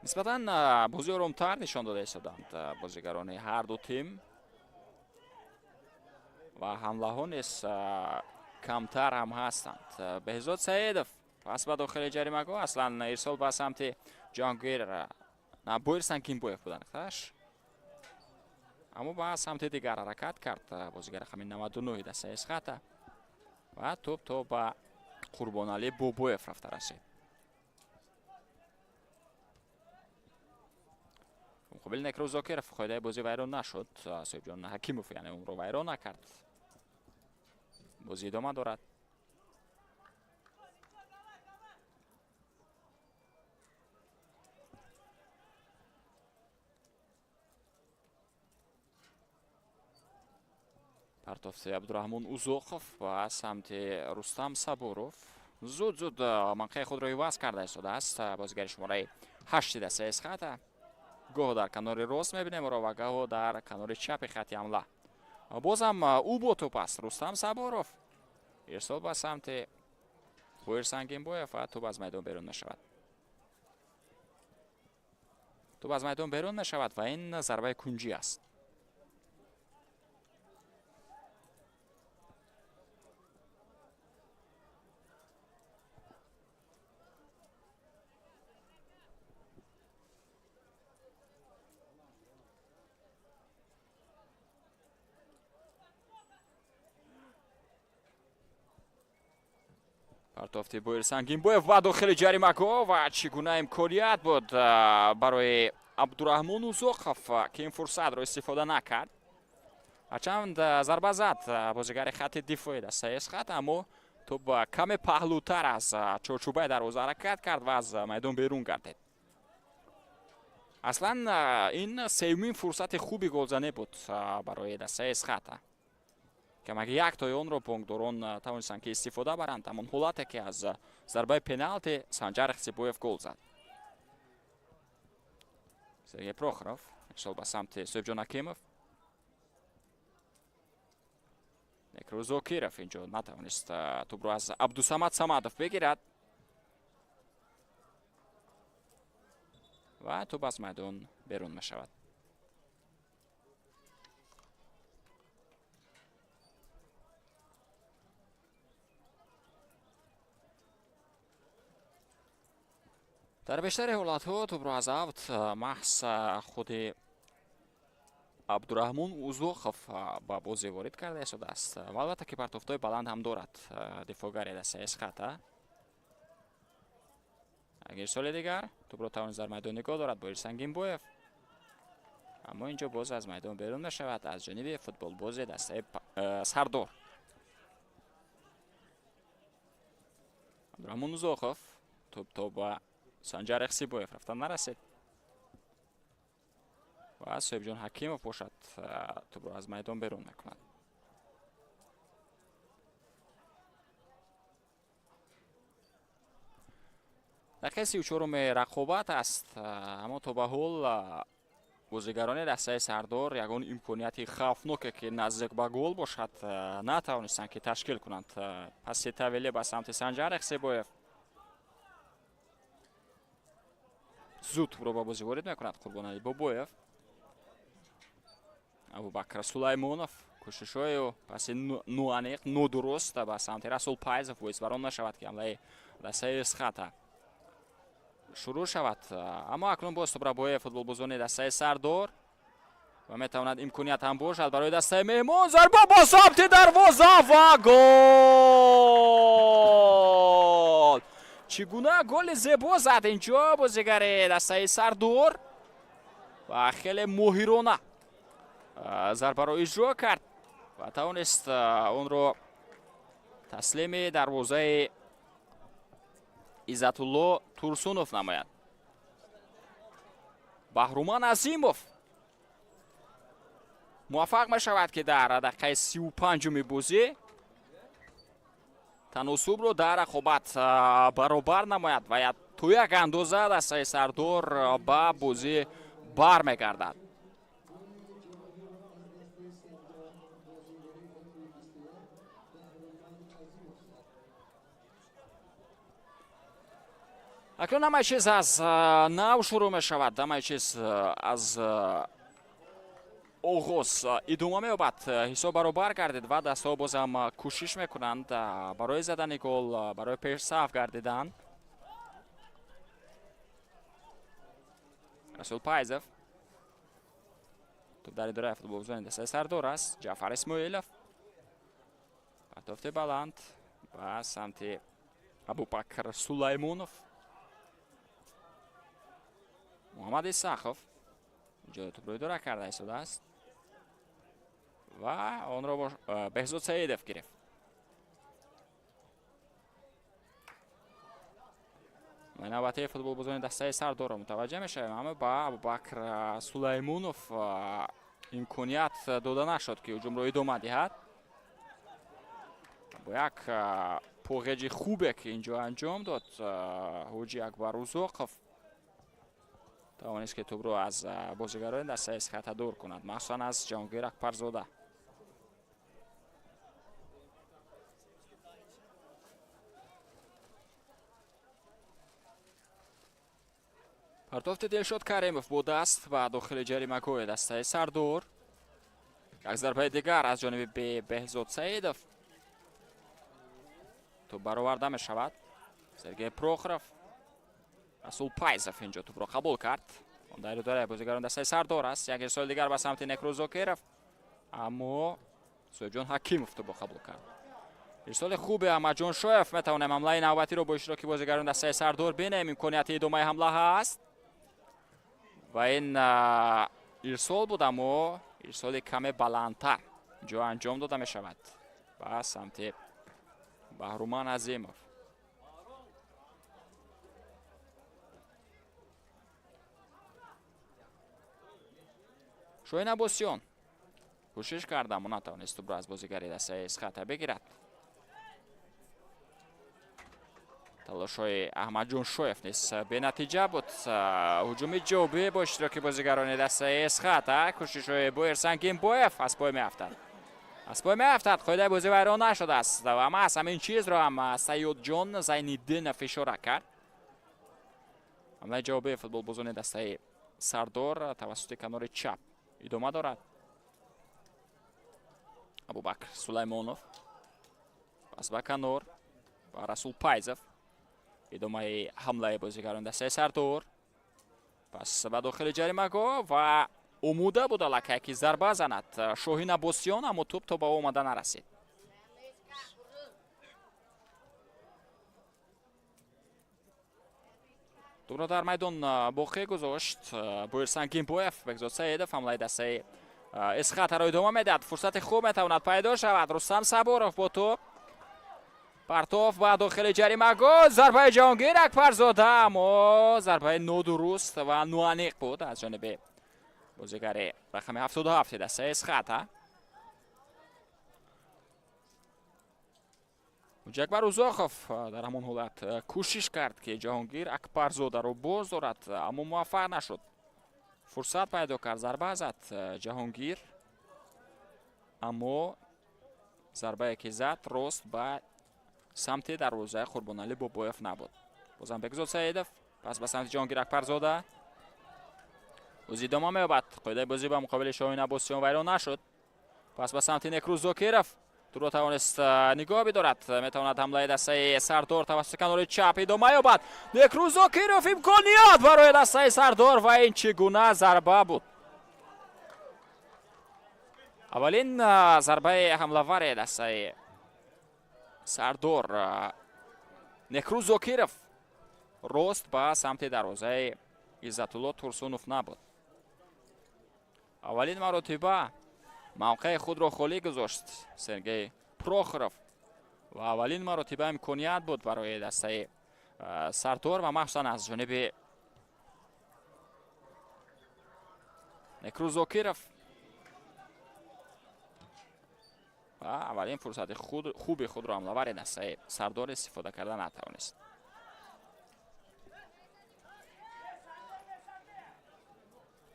Speaker 3: نسبتا بازی آرام‌تر نشان داده شدند بازیگران هر دو تیم و حمله ها نیز کمتر هم هستند. بهزاد سعیدوف پس به داخل جریمه اصلا ارسال به سمت جهانگیر نه بویرسن کیمبویف بودنش، اما به سمت دیگر حرکت کرد بازیگر خمین 99 دسته اسخط و توپ تو به قربانعلی بابویف رفته رسید. مقابل نکروزاکیرف فایده بازی ویران نشد. صاحب جان حکیموف یعنی اون رو ویران نکرد بازی ادامه دارد. партофти Абдурахмон Узохов ва самти Рустам Сабуров зуд манқаи худро иваз карда истодааст. бозигари шумораи 8 дастаи хата гоҳ дар канори рост мебинем ӯро ва гоҳ дар канори чапи хати ҳамла. бозам ӯ бо топ аст. Рустам Сабуров ирсол ба самти Боир Сангинбоев ва топ аз майдон берун мешавад. топ аз майдон берун мешавад ва ин зарбаи кунҷӣ аст. партофти Боир Сангинбоев ва дохили ҷаримагоҳ ва чӣ гуна имконият буд барои Абдурахмон Узохов ки ин фурсатро истифода накард. ҳарчанд зарба зад бозигари хати дифоӣ дастаи хат, аммо топ каме паҳлӯтар аз чорчӯбаи дарвоза ҳаракат кард ва аз майдон берун гардид. аслан ин сеюмин фурсати хуби голзанӣ буд барои дастаи хата. камак як тои онро бонкдорон тавонистанд ки истифода баранд. ҳамон ҳолате ки аз зарбаи пеналти Санҷар Ихсибоев гол зад. Сергей Прохоров ирсол ба самти Сӯбҷон Акимов. Некру Зокиров инҷо натавонист тӯбро аз Абдусамад Самадов бигирад ва тӯб аз майдон берун мешавад. дар бештари ҳолатҳо тӯбро аз авт маҳз худи Абдурахмон Узохов ба бозӣ ворид карда истодааст. албатта ки партофтои баланд ҳам дорад дифоъгари дастаи хата. ирсоли дигар тӯбро тавонист дар майдон нигоҳ дорад Боир Сангинбоев, аммо инҷо боз аз майдон берун мешавад аз ҷониби футболбози дастаи Сардор. Абдурахмон Узохов тӯб ба Санҷар Ихсибоев рафта нарасид ва Сӯбҷон Ҳакимов бошад тӯбро аз майдон берун мекунад. дақиқаи 34 рақобат аст, аммо то ба ҳол бозигарони дастаи Сардор ягон имконияти хавфноке ки наздик ба гол бошад натавонистанд ки ташкил кунанд. паси тавилӣ ба самти Санҷар Ихсибоев. зуд тӯбро ба бозӣ ворид мекунад Қурбоналӣ Бобоев. Абубакр Сулаймонов кӯшишҳои паси ноаниқ нодуруст ба самти Расул Пайзов боис барон мешавад ки ҳамлаи дастаи хата шурӯъ шавад. аммо акнун боз тӯбро бои футболбозони дастаи Сардор ва метавонад имконият ҳам бошад барои дастаи меҳмон. зарба ба самти дарвоза ва гол! чӣ гуна голи зебо зад инҷо бозигари дастаи Сардор ва хеле моҳирона зарбаро иҷро кард ва тавонист онро таслими дарвозаи Иззатулло Турсунов намояд. Баҳруман Азимов муваффақ мешавад ки дар дақиқаи 35 бозӣ таносубро дар рақобат баробар намояд ва то як андоза дастаи Сардор ба бозӣ бармегардад. акнун ҳамаи чиз аз нав шурӯъ мешавад. ҳамаи чиз аз оғоз идома меёбад. ҳисоб баробар гардид ва дастҳо бозам кӯшиш мекунанд барои задани гол, барои пешсаф гардидан. Расул Пайзов тӯб дар идораи футболбозони дастаи Сардор аст. Ҷаъфар Исмоилов партофти баланд ба самти Абубакр Сулаймонов. Муҳаммад Исахов ҷои тӯбро идора карда истодааст ва онро Беҳзод Саидов гирифт. نوبته فوتبالبازان دسته سردار رو متوجه میشیم، اما با ابوبکر سلیمونوف امکانیت داده نشد که هجوم رو ادامه دهد. با یک پوغجی خوبه که اینجا انجام داد حاجی اکبر اوزاقوف توانست که توپ رو از بازیگران دسته از خط دور کند، مخصوصا از جهانگیر اکبرزاده. پرتافت دلشاد کریموف با دست و داخل جریمه‌گاه دسته سردار. یک ضربه دیگر از جانب بهزاد سعیدوف. توپ برآورده می شود. سرگئی پروخروف. رسول پایزوف اینجا توپ را قبول کرد. در داره بازیگران دسته سردار است. یک ارسال دیگر به سمت نکروز زاکیروف، اما سویبجان حکیموف توپ را قبول کرد. ارسال خوبه، اما جان شویف میتونه حمله نوبتی رو با اشتراک بازیگران دسته سردار ببینیم. امکانیت ادامه حمله هست و این ارسال بود، اما ارسال کمی بلندتر اینجا انجام داده می شود به سمت بهرومان عظیموف. شوین ابوسیان کوشش کرد اما نتوانست توپ را از بازیگری دسته از خط بگیرد. تلاش‌های احمد جان شویف نیز به نتیجه بود. هجوم جوبی با اشتراک بازیگران دسته از خط. کوشش‌های با ارسن گیمبویف از پای می‌افتد. از پای می‌افتد. قاعده بازی ویران نشده است و اما از همین چیز را هم سیاد جان زین‌الدین فشار کرد. حمله جوابی فوتبالبازان دسته سردار توسط کنار چپ ادامه دارد. ابوبکر سلیمانوف پس به کنار و رسول پایزوف. ادامه حمله بازیگران دسته سردار. پس به داخل جریمه‌گاه و اموده بود لکه که ضربه زند شاهین ابوسیان، اما توپ تا به او آمده نرسید. توپ را در میدان باقی گذاشت با ارسن گیمبویف. بهزاد سعیدوف حمله دسته از خط را ادامه میدهد. فرصت خوب میتواند پیدا شود. رستم صبوروف با توپ پرتاف و داخل جریمه‌گاه. ضربه جهانگیر اکبرزاده، اما ضربه نادرست و نوانیق بود از جانب بازیگر رقم 77 دسته از خط. حاجی اکبر اوزاقوف در همان حالت کوشش کرد که جهانگیر اکبرزاده رو باز دارد، اما موفق نشد. فرصت پیدا کرد، ضربه زد جهانگیر، اما ضربه که زد راست به سمت دروازه قربانعلی بابایف نبود. بازم بهزاد سعیدوف پس به سمت جهانگیر اکبرزاده. بازی ادامه می‌یابد. قاعده بازی به مقابل شاهین ابوسیان ویران نشد. پس به سمت نکروز زاکیروف. تو را توانست نگاه بدارد. میتواند حمله دسته سردار توسط کنار چپ ادامه یابد. نکروز زاکیروف امکانیت برای دسته سردار و این چگونه ضربه بود. اولین ضربه حمله‌ور دسته سردار نکروز زاکیروف راست به سمت دروازه عزت‌الله ترسونوف نبود. اولین مرتبه موقع خود را خالی گذاشت سرگئی پروخروف و اولین مرتبه امکانیت بود برای دسته سردار و مخصوصا از جانب نکروز زاکیروف. و اولین فرصت خوبی خود را حمله‌ور دسته سردار استفاده کردن نتوانست.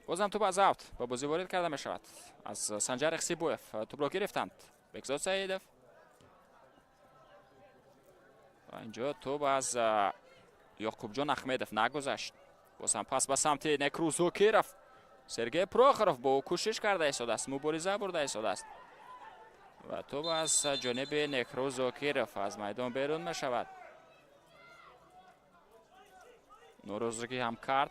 Speaker 3: بازم توپ از اوت با بازی وارد کرده می شود از سنجر اخسیبویف. توپ را گرفتند بهزاد سعیدوف و اینجا توپ از یعقوب جان احمدوف نگذشت. بازم پس به سمت نکروز زاکیروف. سرگئی پروخروف با او کوشش کرده ایستاده است، مبارزه برده ایستاده است و توپ از جانب نکروز زاکیروف از میدان بیرون می شود. نوروزگی هم کرد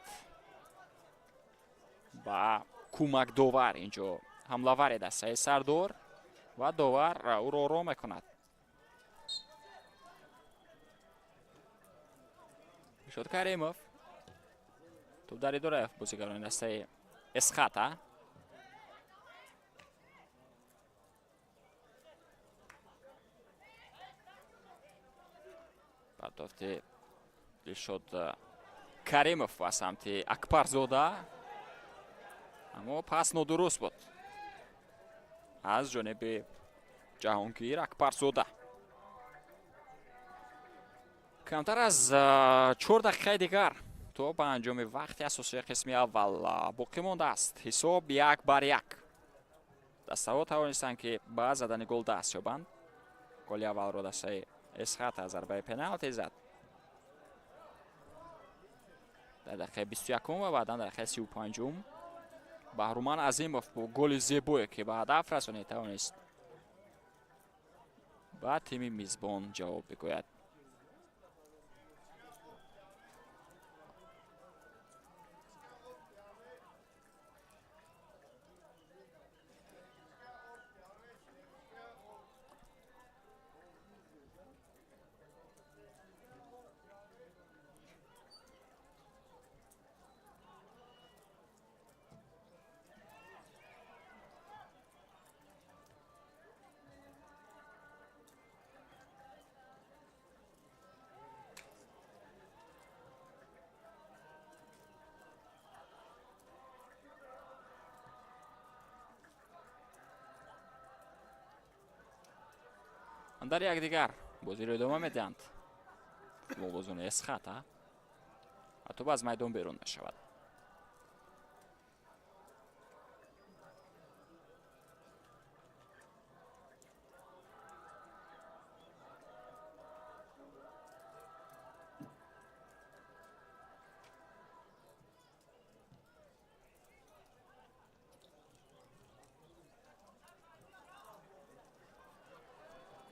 Speaker 3: با کمک داور اینجا حمله‌ور دسته سردار و داور او را آرام میکند. شد کریموف. توپ در اداره بازیگران دسته اسخطه. پرتافت شد کریموف و سمت اکبرزاده، اما پس نادرست بود از جانب جهانگیر اکبرزاده. کمتر از 4 دقیقه دیگر تو به انجام وقت اساسی قسمی اول باقی مانده است. حساب 1-1. دسته‌ها توانستند که با زدن گل دست یابند. گل اول را دسته اسخط از ضربه پنالتی زد در دقیقه 21 و بعدا در دقیقه 35 بهرومن عظیموف با گل زیبایی که به هدف رسانید توانست با تیم میزبان جواب بگوید. در یک دیگر بازی رو ادامه میدهند. فوتبالبازان اسخط حتی از میدان بیرون نشود.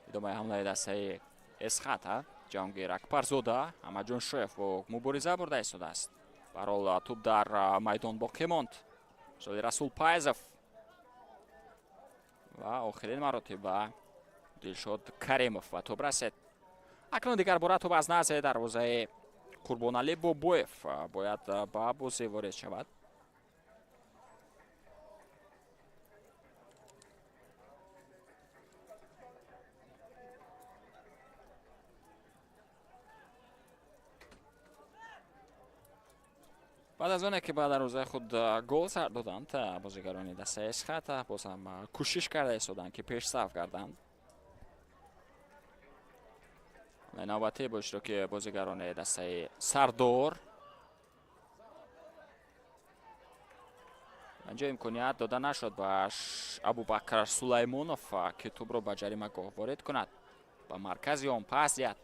Speaker 3: ادامه حمله دسته اسخط جهانگیر اکبرزاده احمدجان شویف با مبارزه برده ایستاده است. به هر حال توپ در میدان باقی ماند. شده رسول پایزوف و آخرین مراتب دلشاد کریموف و توپ رسید. اکنون دیگر باره توپ از نزد دروازه قربانعلی بابویف باید به بازی وارد شود. بعد از آنه که بعد روزه خود گل سر دادند بازیگران دسته اسخط باز هم کوشش کرده ایستادند که پیش صف کردند. نوبتی با اشتراک بازیگران دسته سردار اینجا امکانیت داده نشد به ابوبکر سلیمانوف که توپ را به جریمه گاه وارد کند. به مرکز آن پاس داد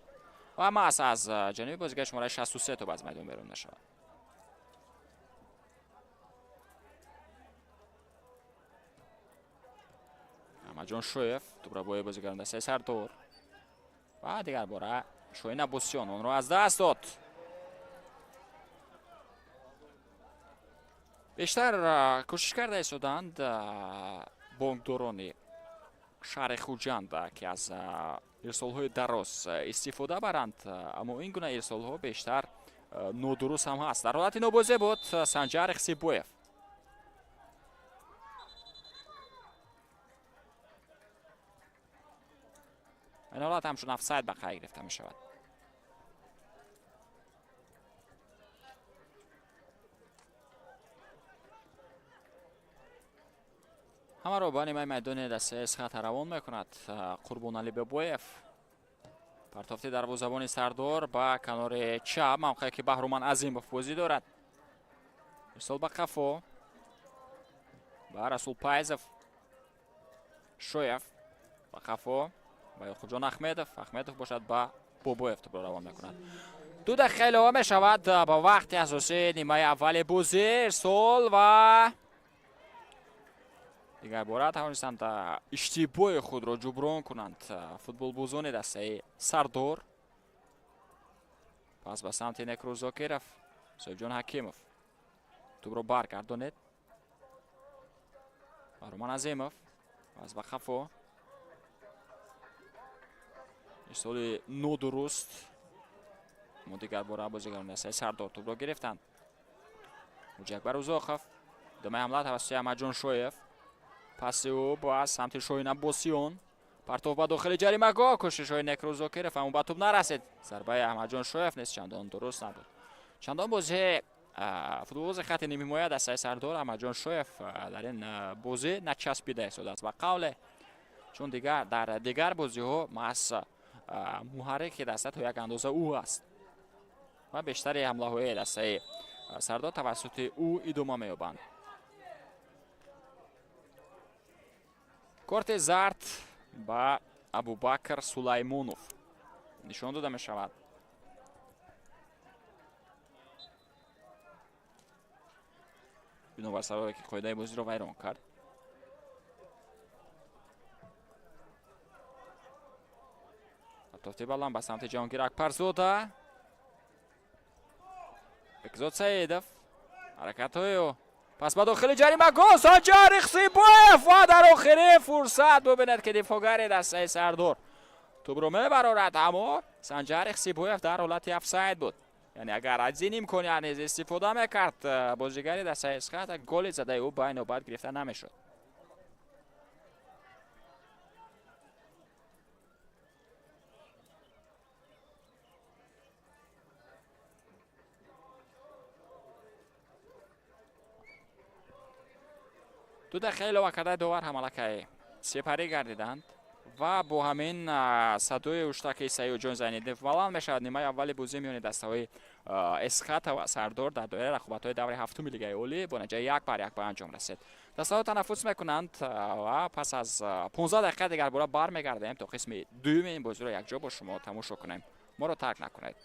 Speaker 3: و اما از جانب بازیگر شماره 63 توپ از میدان بیرون نشود. احمدجان شویف توپ را با بازیگران دسته سردار و دیگر باره شوین ابوسیان اون را از دست داد. بیشتر کوشش کرده ایستادند بانکداران شهر خوجند که از ارسال‌های دراز استفاده برند، اما این گونه ارسال‌ها بیشتر نادرست هم هست. در حالت نوبازی بود سنجر خسیبویف. این حالت همچون افساید به خیلی گرفته می شود. همه را به نیمه میدان دسته اسخط روان می کند قربانعلی بابویف. پرتافتی دروازه‌بان سردار به کنار چپ موقعی که بهرومن عظیموف بازی دارد. ارسال به قفا به رسول پایزوف. شویف به قفا با خوجان احمدوف باشد با بابویف توپ را روان میکند. 2 دقیقه علاوه می شود با وقت اساسی نیمه اول بازی. ارسال و دیگر باره توانستند اشتباه خود را جبران کنند فوتبالبازان دسته سردار. پس به سمت نکرو زاکرف سیفجان حکیموف توپ را برگردانید. بهرومن عظیموف پس به خفا ارسال نادرست. اما دیگر باره بازیگران دسته سردار توپ را گرفتند. مجاکبر اوزاخف ادامه حمله توسط احمدجان شویف. پس او با سمت شوین ابوسیان партов ба дохили ҷаримагоҳ. кӯшишҳои Некру Зокиров аммо ба тӯб нарасид. зарбаи Аҳмадҷон Шоев низ чандон дуруст набуд. чандон бозии футболбози хатти нимҳимоя дастаи Сардор Аҳмадҷон Шоев дар ин бозӣ начаспида истодааст ба қавле, чун дар дигар бозиҳо маҳз муҳаррики даста то як андоза ӯ аст ва бештари ҳамлаҳои дастаи Сардор тавассути ӯ идома меёбанд. корти зард ба Абубакр Сулаймонов нишон дода мешавад. бинобар сабабе ки қоидаи бозиро вайрон кард. тофти баланд ба самти Ҷаҳонгир Акбарзода. Бекзод Саидов ҳаракатҳои пас ба дохили ҷаримагоҳ Санҷар Ихсибоев ва дар охирин фурсат бубинед ки дифоъгари дастаи Сардор тӯбро мебарорад, аммо Санҷар Ихсибоев дар ҳолати офсайд буд. яъне агар аз ин имконият низ истифода мекард бозигари дастаи Эсқат, голи задаи ӯ ба инобат гирифта намешуд. ду дақиқаи илова кардаи довар ҳамалакаи сепарӣ гардиданд ва бо ҳамин садои уштаки Саидҷон Зайниддинов баланд мешавад. нимаи аввали бозӣ миёни дастаҳои Эсқат ва Сардор дар доираи рақобатҳои даври ҳафтуми Лигаи Олӣ бо натиҷаи 1-1 ба анҷом расид. дастаҳо танаффус мекунанд ва пас аз 15 дақиқа дигар бора бармегардаем то қисми дуюми ин бозиро якҷо бо шумо тамошо кунем. моро тарк накунед.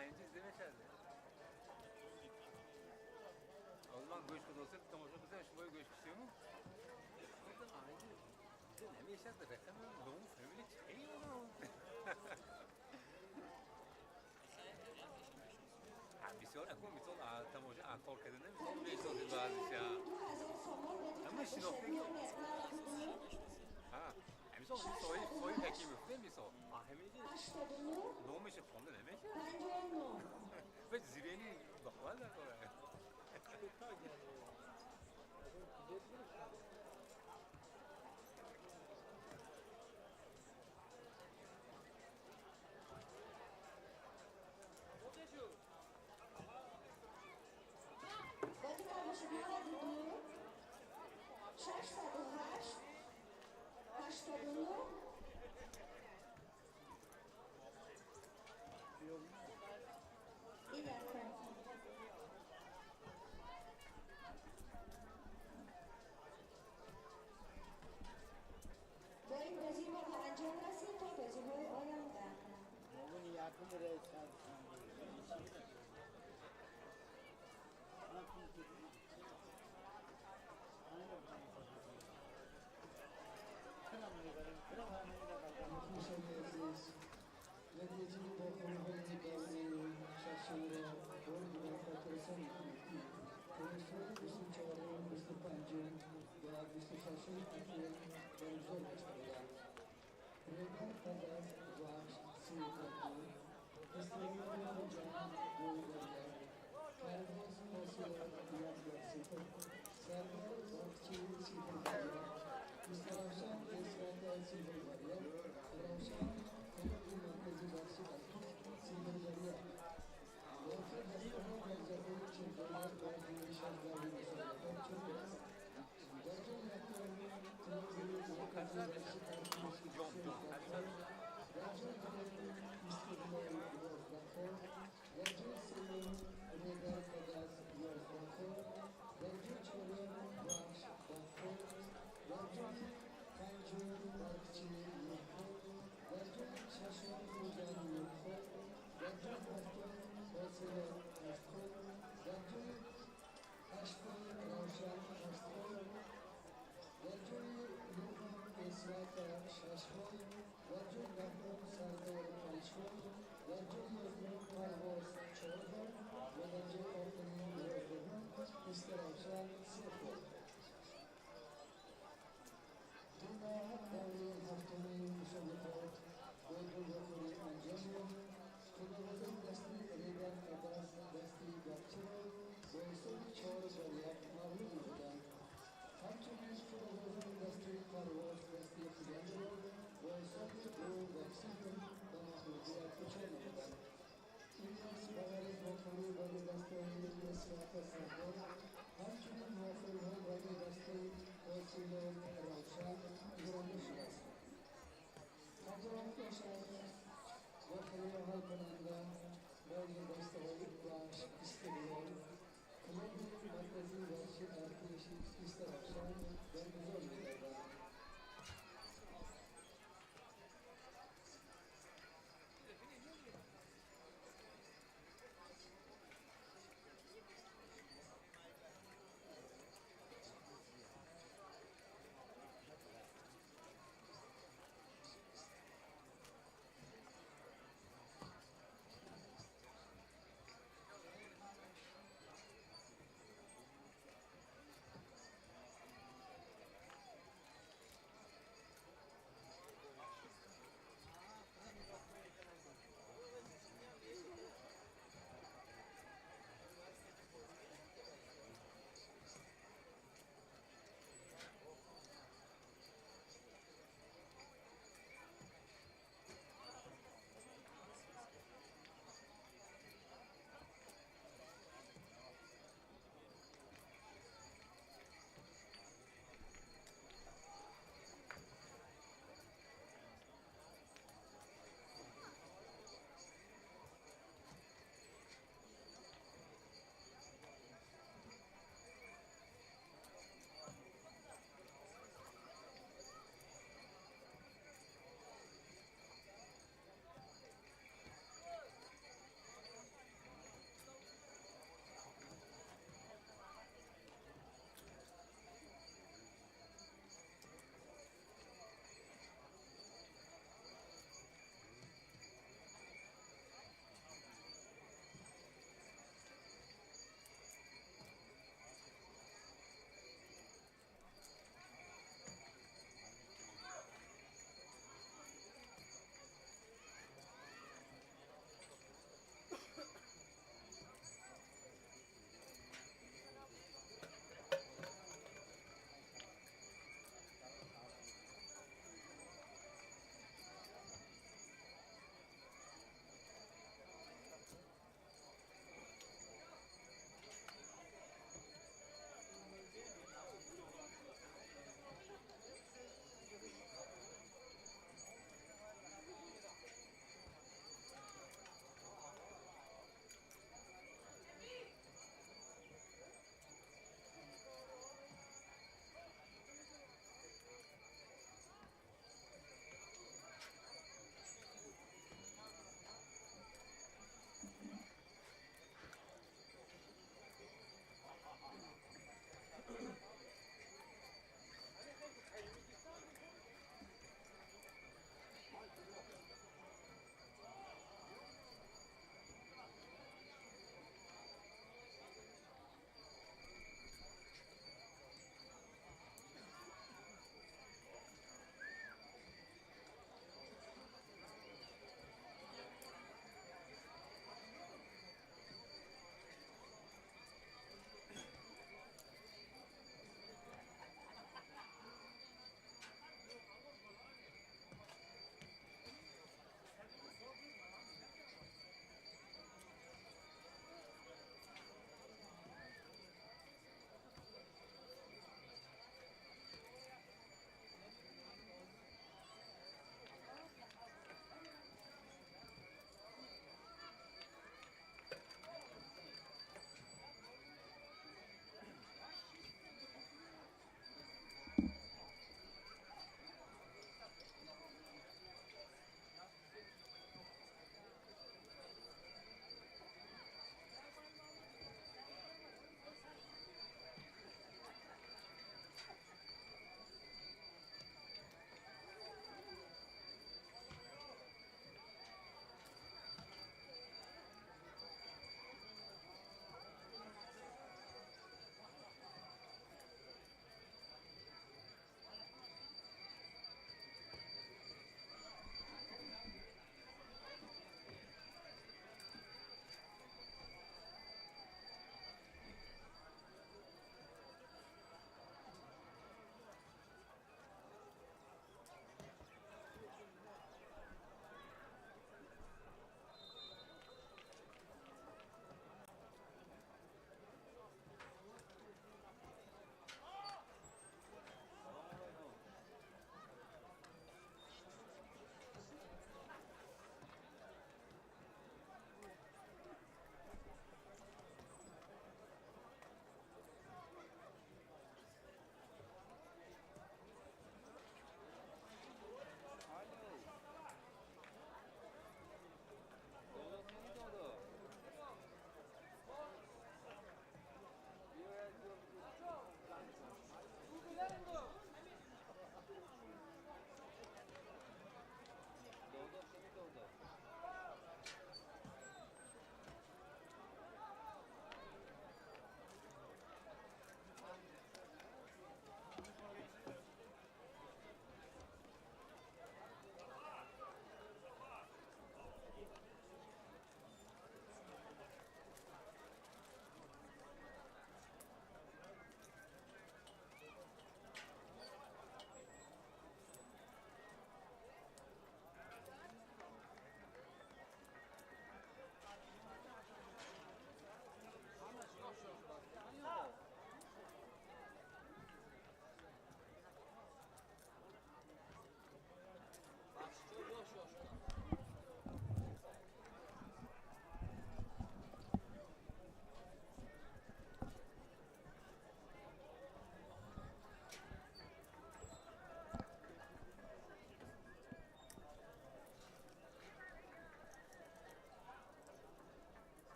Speaker 4: اینجا نمیشه. من گوش گذاشتم تماشا بزنم شما گوش کشیدم. گفتم اینجا نمیشه رقم لون فامیلی چی اونو. بسیار اکو مثال تماشا اکار کردن مثال میسازی بعضیش. اما شناختی ها مثال سوی تکی میفته مثال همینجا لونش خونده نمیشه. به زیرینی دخواه داره.
Speaker 5: بازی تماشاگران دیدی؟ 608 89 این دفعه با این بازی ما به انجام رسید تا بازی‌های آینده.
Speaker 1: اون یکم رئیس نتیجه داخل‌های داوری شخصی را وارد به خاطر رسانی کنید. فرستاد 24 25 و 26 اپریل برگزار می‌شود. ریگان پدر واش سیترکو استقلال خودجان دولدار پرواز حاصلات یادگار سیتر سرور وقتی سیتر مسترشان اسرائیل سیتر روشن خیلی مرکزی بخشی سیتر وقتی دسته‌ها در جبهه چهارراه بازی شهرداری مسابقات چهره در جای نقل تنظیم مرکزی بخشی راجع استقلال یازدهم راجع سوم ریگان پداز یازدهم راجع چهارم واش دهم راجع پنجم بخشی یکم راجع ششم خوجان یکم راجع هفتم حاصلات هفتم راجع هشتم روشن هفتم راجع نهم اسرائیل ششم راجع دهم سردار پنجم راجع یازدهم پرواز چهارم و راجع آخرین یازدهم استراشن سوم. دو ماه دوره هفتمین مسابقات باید بخوری انجام یابد. خودروازان دستی ریگان پداز دستی گرچه با حساب 4-1 مغلوب بودند. همچنین خودروازان دستی پرواز دستی خودند را با حساب 2-0 به مغلوبیت دچار نمودند. این نیز خبر موفری برای دسته‌های اصلاح سرکار همچنین موفری‌ها برای دسته حاصلات روشن گرانده شده است. خاطرات باشد موفری حل کننده برای دسته‌های واش استقلال کلوب مرکزی ورزش ارتش استراشن برگزار می‌گردد.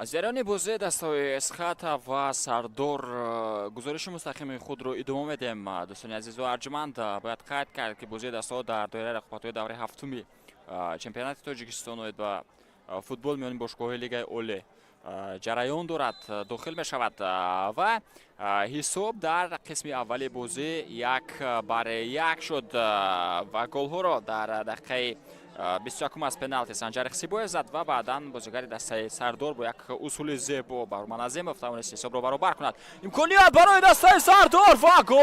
Speaker 3: аз ярони бозӣ дастаҳои Эсхата ва Сардор гузориши мустақими худро идома медиҳем. Дӯстони азизу арҷуманд, бояд қайд кард ки бозии дастаҳо дар доираи рақобатҳои давраи ҳафтуми чемпионати Тоҷикистон оид ба футбол миёни бошгоҳҳои Лигаи Олӣ ҷараён дорад, дохил мешавад ва ҳисоб дар қисми аввали бозӣ 1-1 шуд ва голҳоро дар дақиқаи 21 аз пеналти Санҷар Хисибоев зад ва баъдан бозигари дастаи Сардор бо як усули зебо Баҳруман Азимов тавонист ҳисобро баробар кунад. Имконият барои дастаи Сардор ва гол!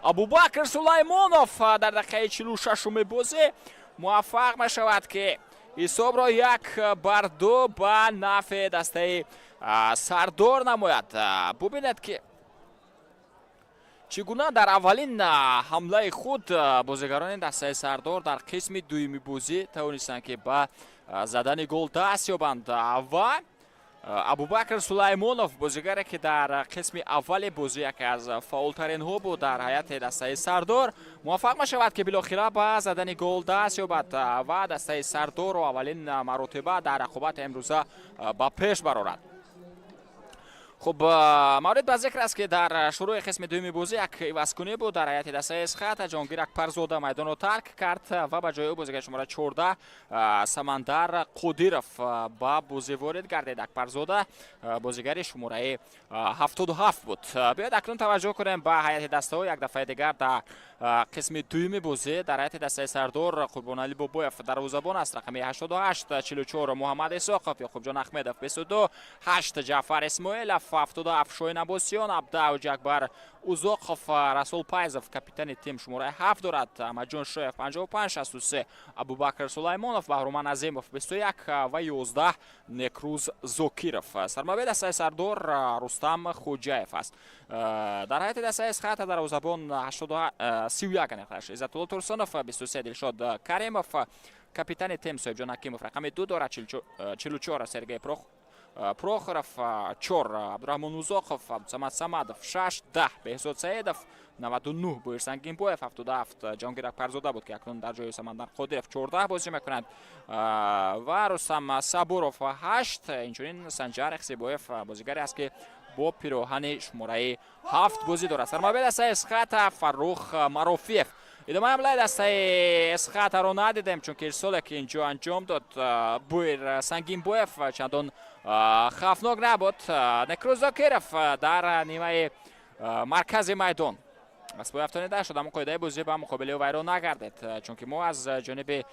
Speaker 3: Абубакр Сулаймонов дар дақиқаи 46-уми бозӣ муваффақ мешавад ки ҳисобро 1-2 ба нафъи дастаи Сардор намояд. Бубинед ки чӣ гуна дар аввалин ҳамлаи худ бозигарони дастаи Сардор дар қисми дуюми бозӣ тавонистанд ки ба задани гол даст ёбанд ва Абубакр Сулаймонов бозигаре ки дар қисми аввали бозӣ яке аз фаъолтаринҳо буд дар ҳайати дастаи Сардор муваффақ мешавад ки билохира ба задани гол даст ёбад ва дастаи Сардорро аввалин маротиба дар рақобати имрӯза ба пеш барорад. خب مورد به ذکر است که در شروع قسم دوم بازی یک عوض‌کنی بود در هیئت دسته اسخات. جهانگیر اکبرزاده میدان را ترک کرد و به جای او بازیگر شماره 14 سمندر قدیرов با بازی وارد گردید. اکبرزاده بازیگر شماره 77 بود. بیاید اکنون توجه کنیم به هیئت دسته ها یک دفعه دیگر در قسم دوم بازی. در هیئت دسته سردار قربانعلی بابایف دروازه‌بان است، رقم 88 44 محمد اسحاقов، یعقوب جان احمدov 22 8 جعفر اسماعیلov 70 افشین عباسیان، عبدالحج اکبر اوزاقов، رسول پایزов کاپیتان تیم شماره 7 دارد، احمدجان شایخ 55 63 ابوبکر سلیمانov، بهرمان عظیمov 21 و 11 نکروز زوکیرov. سرمربی دسته سردار رستم خوجاєв است. در هیئت دسته اسخات دروازه‌بان 31 نقش عزت‌الله ترسانов 23 دلشاد کریمов، کاپیتان تیم صاحبجان حکیمov رقم 2 دارد 44 سرگئی Прохоров 4 عبدالرحمن اوزاقов، عبدالصمد صمدов 6 10 بهزاد سعیدов 99 بویر سنگینبویف 77 جهانگیر اکبرزاده بود که اکنون در جای سمندر قادرov 14 بازی میکنند و رستم صبوروف 8. اینچنین سنجر خسیبویف بازیگری است که با پیراهن شماره 7 بازی دارد. سرمربی دسته اسخات فرخ معروفیف. ادامه حمله دسته اسخات رو ندیدیم چون که ارسالی که اینجا انجام داد بویر سنگینبویف چندان خفناک نبود. نکروز زوکیرov در نیمه مرکز میدان اسباب افتانیده شد، اما قاعده بازی به مقابله ویران نگردید چون که ما از جانب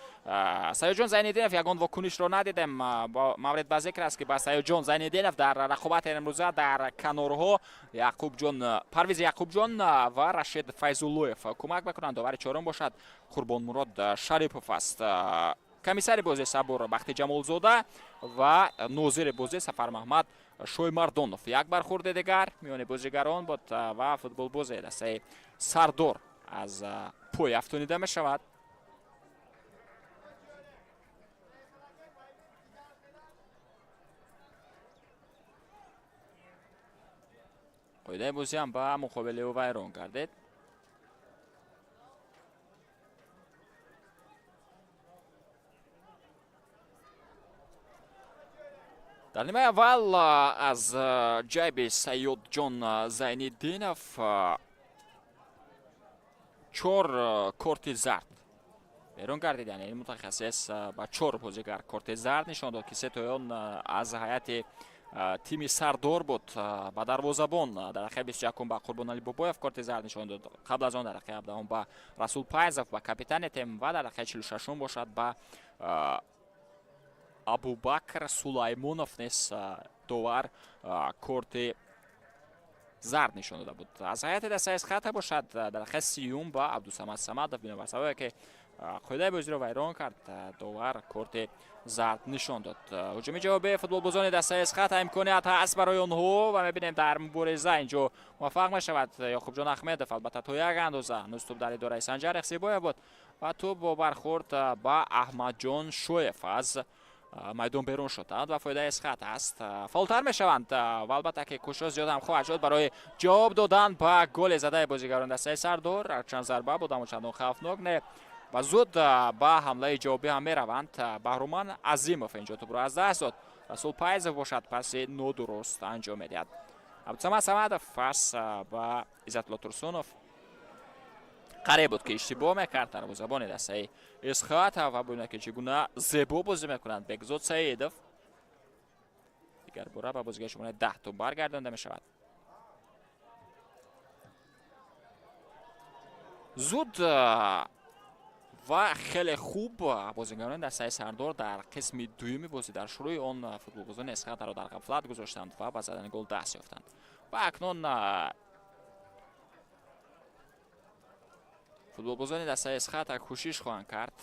Speaker 3: سیاجان زین‌الدینov یگان واکنش رو ندیدیم. با مورد به ذکر است که با سیاجان زین‌الدینov در رقابت امروزه در کنارها پرویز یعقوب جان و رشید فیض‌اللهov کمک میکنند. داور چهارم باشد قربان مراد شریپov است. کمیسر بازی صبور بختی جمالزاده و ناظر بازی سفر محمد شویمردونов. یک برخورد دیگر میان بازیگران بود و فوتبال بازی دسته سردار از پای افتانیده می شود. قاعده بازی هم به مقابله او ویران گردید. در نیمه اول از جیب سیاد جان زین‌الدینov 4 کارت زرد بیرون گردید. یعنی این متخصص با 4 بازیگر کارت زرد نشان داد که 3 تا آن از هیئت تیم سردار بود. با دروازه‌بان در دقیقه 21 با قربانعلی بابایف کارت زرد نشان داد. قبل از آن در دقیقه 17 با رسول پایزов و کاپیتان تیم و در دقیقه 46 باشد با Абубакр Сулаймонов نیز داور کارت زرد نشان داده بود. از هیئت دسته اسخات باشد در دقیقه 30 با عبدالصمد صمدov بنا بر سببی که قاعده بازی را ویران کرد داور کارت زرد نشان داد. هجوم جوابی فوتبال بازان دسته اسخات امکانیت هست برای آنها و میبینیم در مبارزه اینجا موفق میشود یعقوب جان احمدov البته تا یک اندازه نوستوب در اداره سنجر خسیبویف بود و تو با برخورد با احمدجان شایخ از میدان بیرون شدند و فایده اسخات است. فاولتر میشوند و البته که کوشش زیاد هم خواهد شد برای جواب دادن به گل زده بازیگران دسته سردار. چند ضربه بود اما چندان خوفناک نه و زود با حمله جوابی هم میروند. بهرومان عظیموف اینجا توپ رو از دست داد. رسول پایزوف باشد پس نادرست انجام میدهد. عبدالصمد صمدوف پس با عزت‌الله ترسونوف قریب بود که اشتباه میکرد دروازه‌بان دسته اسخات و ببینید که چگونه زیبا بازی میکنند. بگزاد سعیدوف دیگر باره با بازیکن شماره 10 برگردانده میشود. زود و خیلی خوب بازیکنان دسته سردار در قسم دومی بازی در شروع آن فوتبالبازان اسخات را در غفلت گذاشتند و با زدن گل دست یافتند و اکنون فوتبالبازان دسته اسخات کوشش خواهند کرد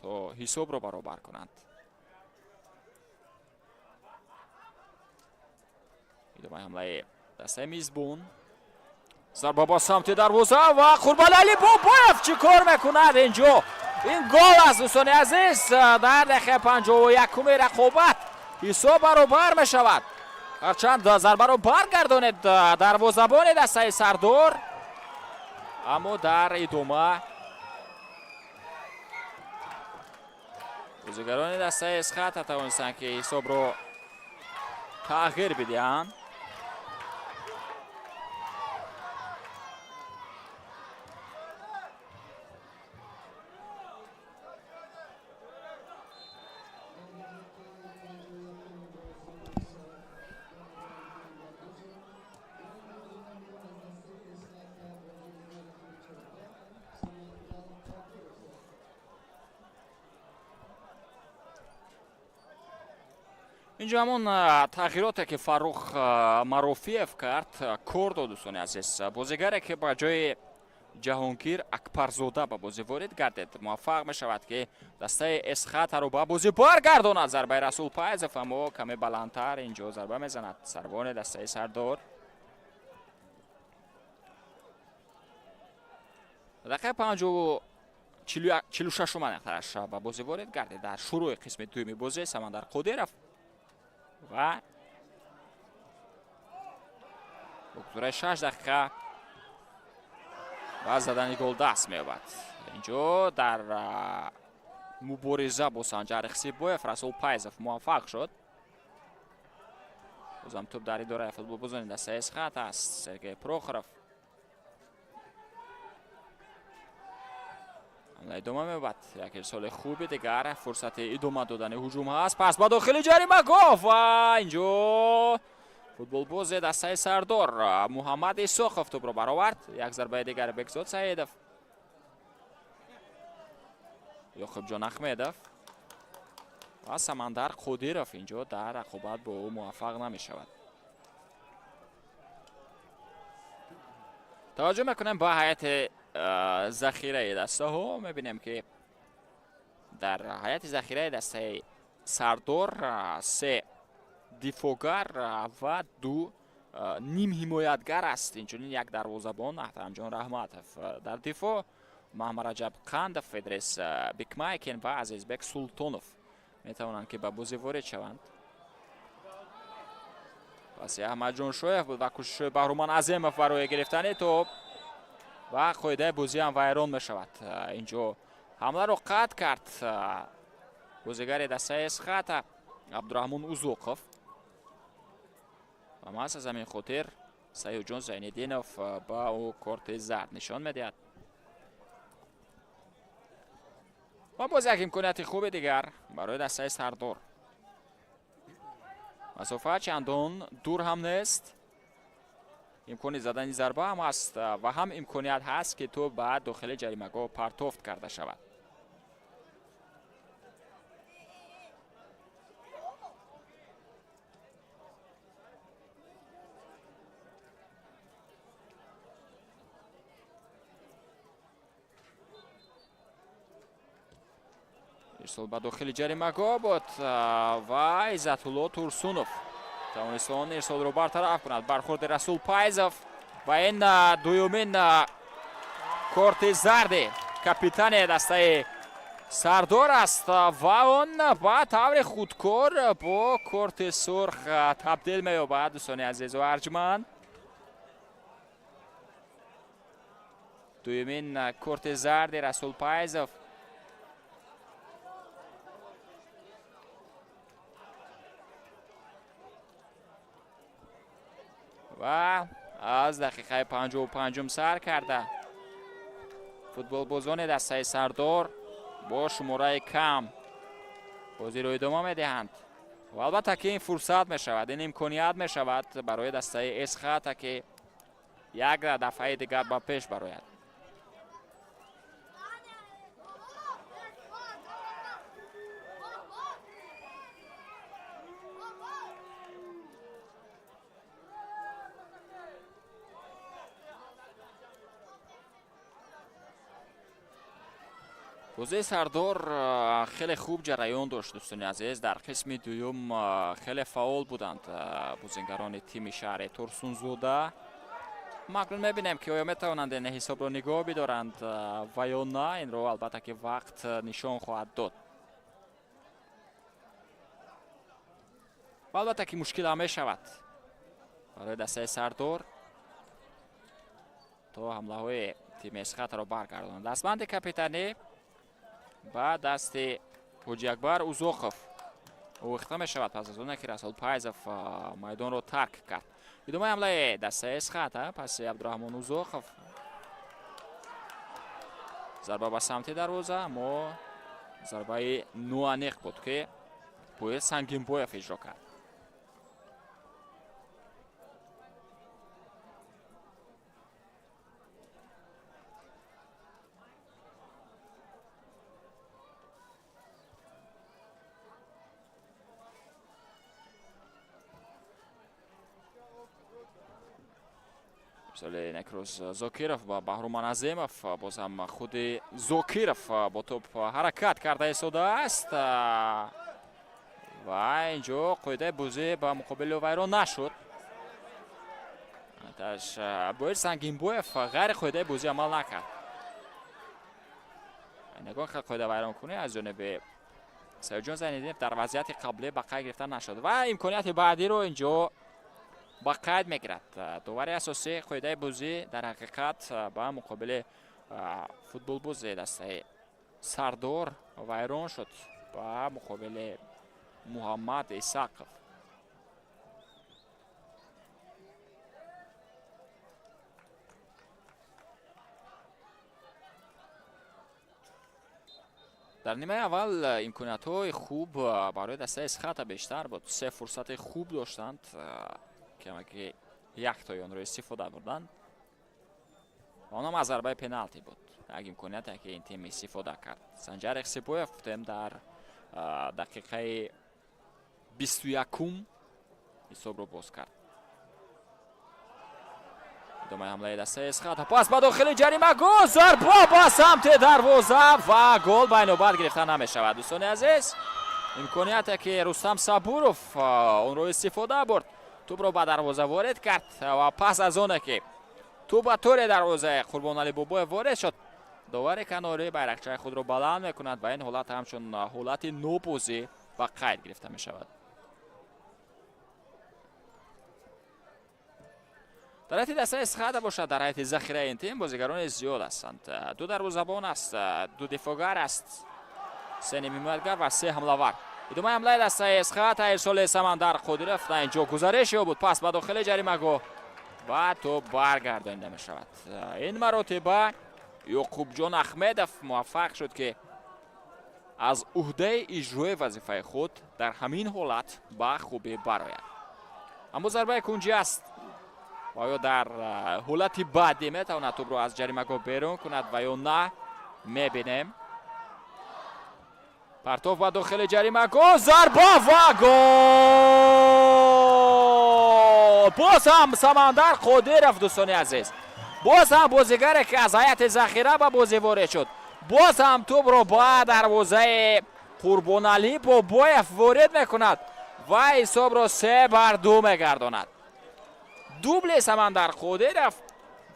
Speaker 3: تا حساب را برابر کنند. ادامه حمله دسته میزبان. ضربه با سمت دروازه و قربانعلی باباєв چی کار میکند اینجا. این گل است دوستان عزیز در دقیقه 51 رقابت حساب برابر میشود. هرچند ضربه رو برگرداند دروازه‌بان دسته سردار، اما در ادامه بازیگران دسته اسخات توانستند که حساب رو تغییر بدهند. اینجا همون تغییراتی که فروخ معروفیف کرد کار داد دوستان عزیز. بازیگری که با جای جهانگیر اکبرزاده به بازی وارد گردید موفق می شود که دسته اسخات رو به بازی برگرداند. ضربه رسول پایزوف اما کمی بلندتر اینجا ضربه میزند سربان دسته سردار. دقیقه 46 نقطه‌اش به بازی وارد گردید در شروع قسم دومی بازی سمندر قادرov و بگذره 6 دقیقه و زدن گل دست می‌یابد. اینجا در مبارزه با سنجر خسیبویف رسول پایزوف موفق شد. بازم توپ در اداره فوتبالبازان دسته اسخات است. سرگئی پروخوروف ادامه می‌یابد. یک ارسال خوبی دیگر فرصت ادامه دادن هجوم هست. پس با داخل جریمه گفت و اینجا فوتبالباز دسته سردار محمد ایساخوف توپ را برآورد. یک ضربه دیگر بگزاد سعیدوف. یاخوب جان احمدوف و سمندر قادرov اینجا در رقابت با او موفق نمی شود. توجه میکنیم با هیئت ذخیره دسته ها میبینیم که در هیئت ذخیره دسته سردار 3 دفاعگر و 2 نیم حمایتگر است. اینچنین یک دروازه‌بان احترامجان رحمتوف در دفاع محمد رجب قندوف، ادریس بیکمایکن و عزیزبک سلطانوف میتوانند که به بازی وارد شوند. پس احمد جان شویف بود و کوشش بهرومان عظیموف برای گرفتن توپ و قاعده بازی هم ویران می شود. اینجا حمله رو قطع کرد بازیگر دسته اسخات عبدالرحمن اوزوقوف و از زمین خاطر سیاد جان زینالدینوف با او کارت زرد نشان میدهد. و باز یک امکانیت خوب دیگر برای دسته سردار. مسافت چندان دور هم نیست. امکانی زدن ضربه هم است و هم امکانیت هست که تو بعد داخل جریمه‌گاه پرتافت کرده شود. ارسال به داخل جریمه‌گاه بود و عزت‌الله ترسونوف توانستند ارسال رو برطرف کند. برخورد رسول پایزوف و این دومین کارت زرد کاپیتان دسته سردار است و اون با طور خودکار با کارت سرخ تبدیل می‌یابد. دوستان عزیز و ارجمند دومین کورت زرد رسول پایزوف. و از دقیقه 55 سر کرده فوتبال بازان دسته سردار با شماره کم بازی رو ادامه میدهند و البته که این فرصت می شود، این امکانیت می شود برای دسته اسخط که یک دفعه دیگر با پیش براید. بازی سردار خیلی خوب جریان داشت دوستان عزیز. در قسم دوم خیلی فعال بودند بازیگران تیم شهر ترسونزوده. مقلون میبینیم که آیا میتوانند این حساب را نگاه بدارند و یا نه. این رو البته که وقت نشان خواهد داد. و البته که مشکل هم میشود برای دسته سردار تا حمله های تیم اسخط را برگرداند. دستبند کاپیتانی با دست حاجی اکبر اوزوخوف اوخته می شود پس از اون که رسول پایزوف میدان رو ترک کرد. ادامه حمله دسته اسخط پس عبدالرحمن اوزوخوف ضربه به سمت دروازه اما ضربه نوانیق بود که باید سنگین بویف اجرا کرد. مثل نکروز زوکیروف با بهرومان عظیموف باز هم خود زوکیروف با توپ حرکت کرده ایستاده است و اینجا قاعده بازی با مقابل ویران نشد. باید سنگین بویف غیر قاعده بازی عمل نکرد. نگاه که قاعده ویران کنه از جانب سرجان زین‌الدینov در وضعیت قبلی به قید گرفتن نشد و امکانیت بعدی رو اینجا با قید میگیرد. داور اساسی قاعده بازی در حقیقت با مقابل فوتبال بازی دسته سردار ویران شد با مقابل محمد اسحاقov. در نیمه اول امکانیت های خوب برای دسته اسخط بیشتر بود. 3 فرصت خوب داشتند که یک تای آن را استفاده بردند. آنها از ضربه پنالتی بود. یک امکانیت که این تیم استفاده کرد. سنجر اخسیپویف تیم در دقیقه 21 حساب رو باز کرد. ادامه حمله دسته اسخط پاس به داخل جریمه گل ضربه با سمت دروازه و گل به نوبت گرفته نمی شود. دوستان عزیز امکانیت که رستم صبوروف اون رو استفاده برد توپ رو به دروازه وارد کرد و پس از اون که توپ به طور دروازه قربان علی بابای وارد شد داور کناری بیرقچه خود رو بلند میکند و این حالت همچون حالت نوبازی و قید گرفته می شود. در حیط دسته اسخط باشد در حیط ذخیره این تیم بازیگران زیاد هستند. 2 دروازه‌بان است، 2 دفاعگر است، 3 نیمه‌گر و 3 حمله‌ور. ادامه حمله دسته اسخط ارسال سمندر قدرت در اینجا گزارشی بود پس به داخل جریمه گاه و توپ برگردانده می شود. این مرتبه یعقوب جان احمدوف موفق شد که از عهده اجرای وظیفه خود در همین حالت با خوبی برآید. اما ضربه کنجی است و یا در حالت بعدی میتواند توپ رو از جریمه گاه بیرون کند و یا نه میبینیم. پرتاب و داخل جریمه گاه ضربه و گل. باز هم سمندر قادرف دوستان عزیز. باز هم بازیگر که از هیئت ذخیره به بازی وارد شد. باز هم توپ رو با دروازه قربان علی بابایف وارد میکند و حساب را 3-2 میگرداند. دوبل سمندر قادرف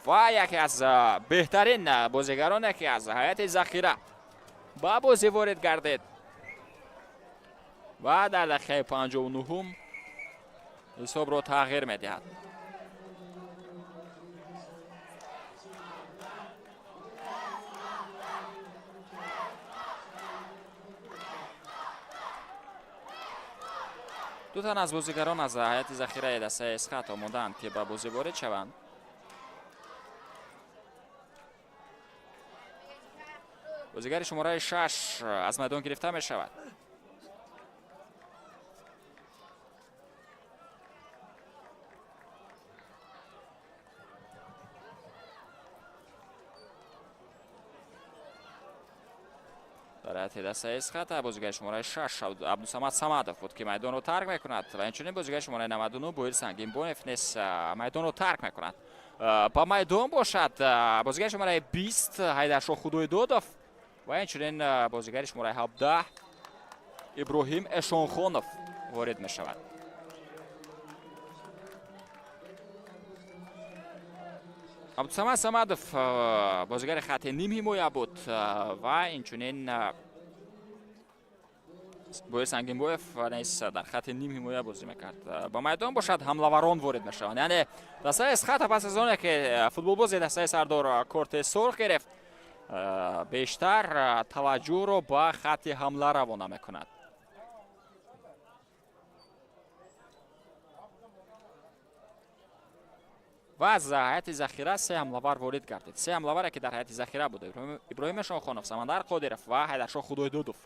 Speaker 3: و یکی از بهترین بازیگران که از هیئت ذخیره با بازی وارد گردید و در دقیقه 59 حساب را تغییر میدهد. ду тан аз бозигарон аз ҳайати захираи дастаи Эсхат омоданд ки ба бозӣ ворид шаванд. бозигари шумораи 6 аз майдон гирифта мешавад. дар ҳайати дастаи Эсхат бозигари шумораи 6 Абдусамад Самадов буд ки майдонро тарк мекунад ва инчунин бозигари шумораи 99 Боир Сангинбоев низ майдонро тарк мекунад. ба майдон бошад бозигари шумораи 20 Ҳайдаршоҳ Худоидодов ва инчунин бозигари шумораи 17 Иброҳим Эшонхонов ворид мешавад. Абдусамад Самадов бозигари хатти ним ҳимоя буд ва инчунин Боир Сангинбоев низ дар хатти ним ҳимоя бозӣ мекард. ба майдон бошад ҳамлаварон ворид мешаванд. яъне дастаи Эсхат пас аз оне ки футболбози дастаи Сардор корти сурх гирифт бештар таваҷҷӯҳро ба хатти ҳамла равона мекунад. ва аз ҳайати захира се ҳамлавар ворид гардид. се ҳамлаваре ки дар ҳайати захира буд Иброҳим Эшонхонов, Самандар Қодиров ва Ҳайдаршоҳ Худоидодов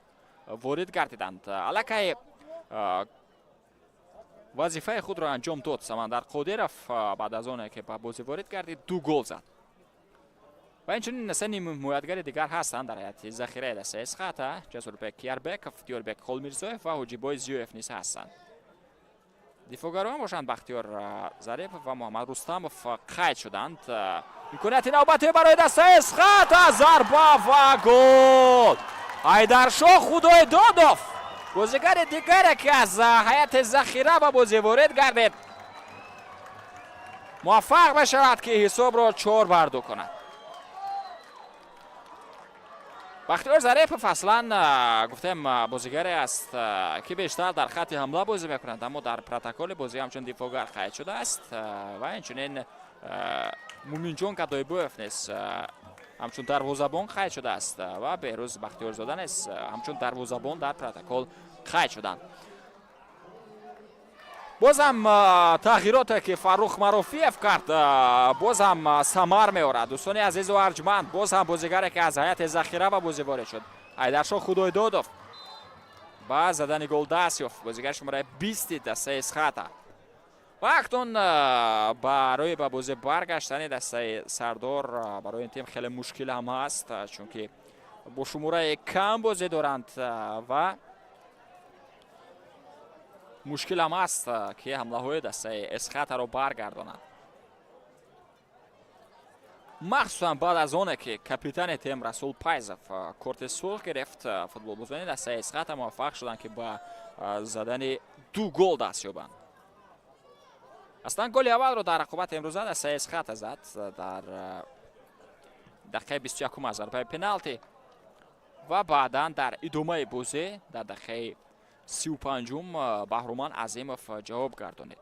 Speaker 3: ворид гардиданд. аллакай вазифаи худро анҷом дод. Самандар Қодиров баъд аз оне ки ба бозӣ ворид гардид 2 гол зад. ва инчунин се ним ҳимоятгари дигар ҳастанд дар ҳайати захираи дастаи Эсхат. Ҷасурбек Киярбеков, Диёрбек Холмирзоев ва Ҳоҷибой Зиёев низ ҳастанд. дифоъгарон бошанд Бахтиёр Зарипов ва Муҳаммад Рустамов қайд шуданд. имконияти навбатӣ барои дастаи Эсхат, зарба ва гол. Ҳайдаршоҳ Худоидодов бозигари дигаре ки аз ҳайати захира ба бозӣ ворид гардид муваффақ мешавад ки ҳисобро 4-2 кунад. Бахтиёр Зарипов аслан гуфтем бозигаре аст ки бештар дар хатти ҳамла бозӣ мекунад, аммо дар протоколи бозӣ ҳамчун дифоъгар қайд шудааст ва инчунин Муминҷон Кадойбоев низ ҳамчун дарвозабон қайд шудааст ва Беҳрӯз Бахтиёрзода низ ҳамчун дарвозабон дар протокол қайд шуданд. бозам тағйироте ки Фаррух Марофиев кард бозам самар меорад. дӯстони азизу арҷманд, бозам бозигаре ки аз ҳайати захира ба бозӣ ворид шуд Ҳайдаршоҳ Худоидодов ба задани гол даст ёфт. бозигари шумораи 20 дастаи Эсхат ва акнун барои ба бозӣ баргаштани дастаи Сардор барои ин тим хеле мушкил ҳам ҳаст, чунки бо шумораи кам бозӣ доранд ва мушкил ҳам аст ки ҳамлаҳои дастаи Эсхатро баргардонанд. махсусан баъд аз оне ки капитани тим Расул Пайзов корти сурх гирифт, футболбозони дастаи Эсхат муваффақ шуданд ки ба задани 2 гол даст ёбанд. аслан голи аввалро дар рақобати имрӯза дастаи Эсхат зад дар дақиқаи 21 аз зарбаи пеналти ва баъдан дар идомаи бозӣ дар дақиқаи 35 Баҳруман Азимов ҷавоб гардонид.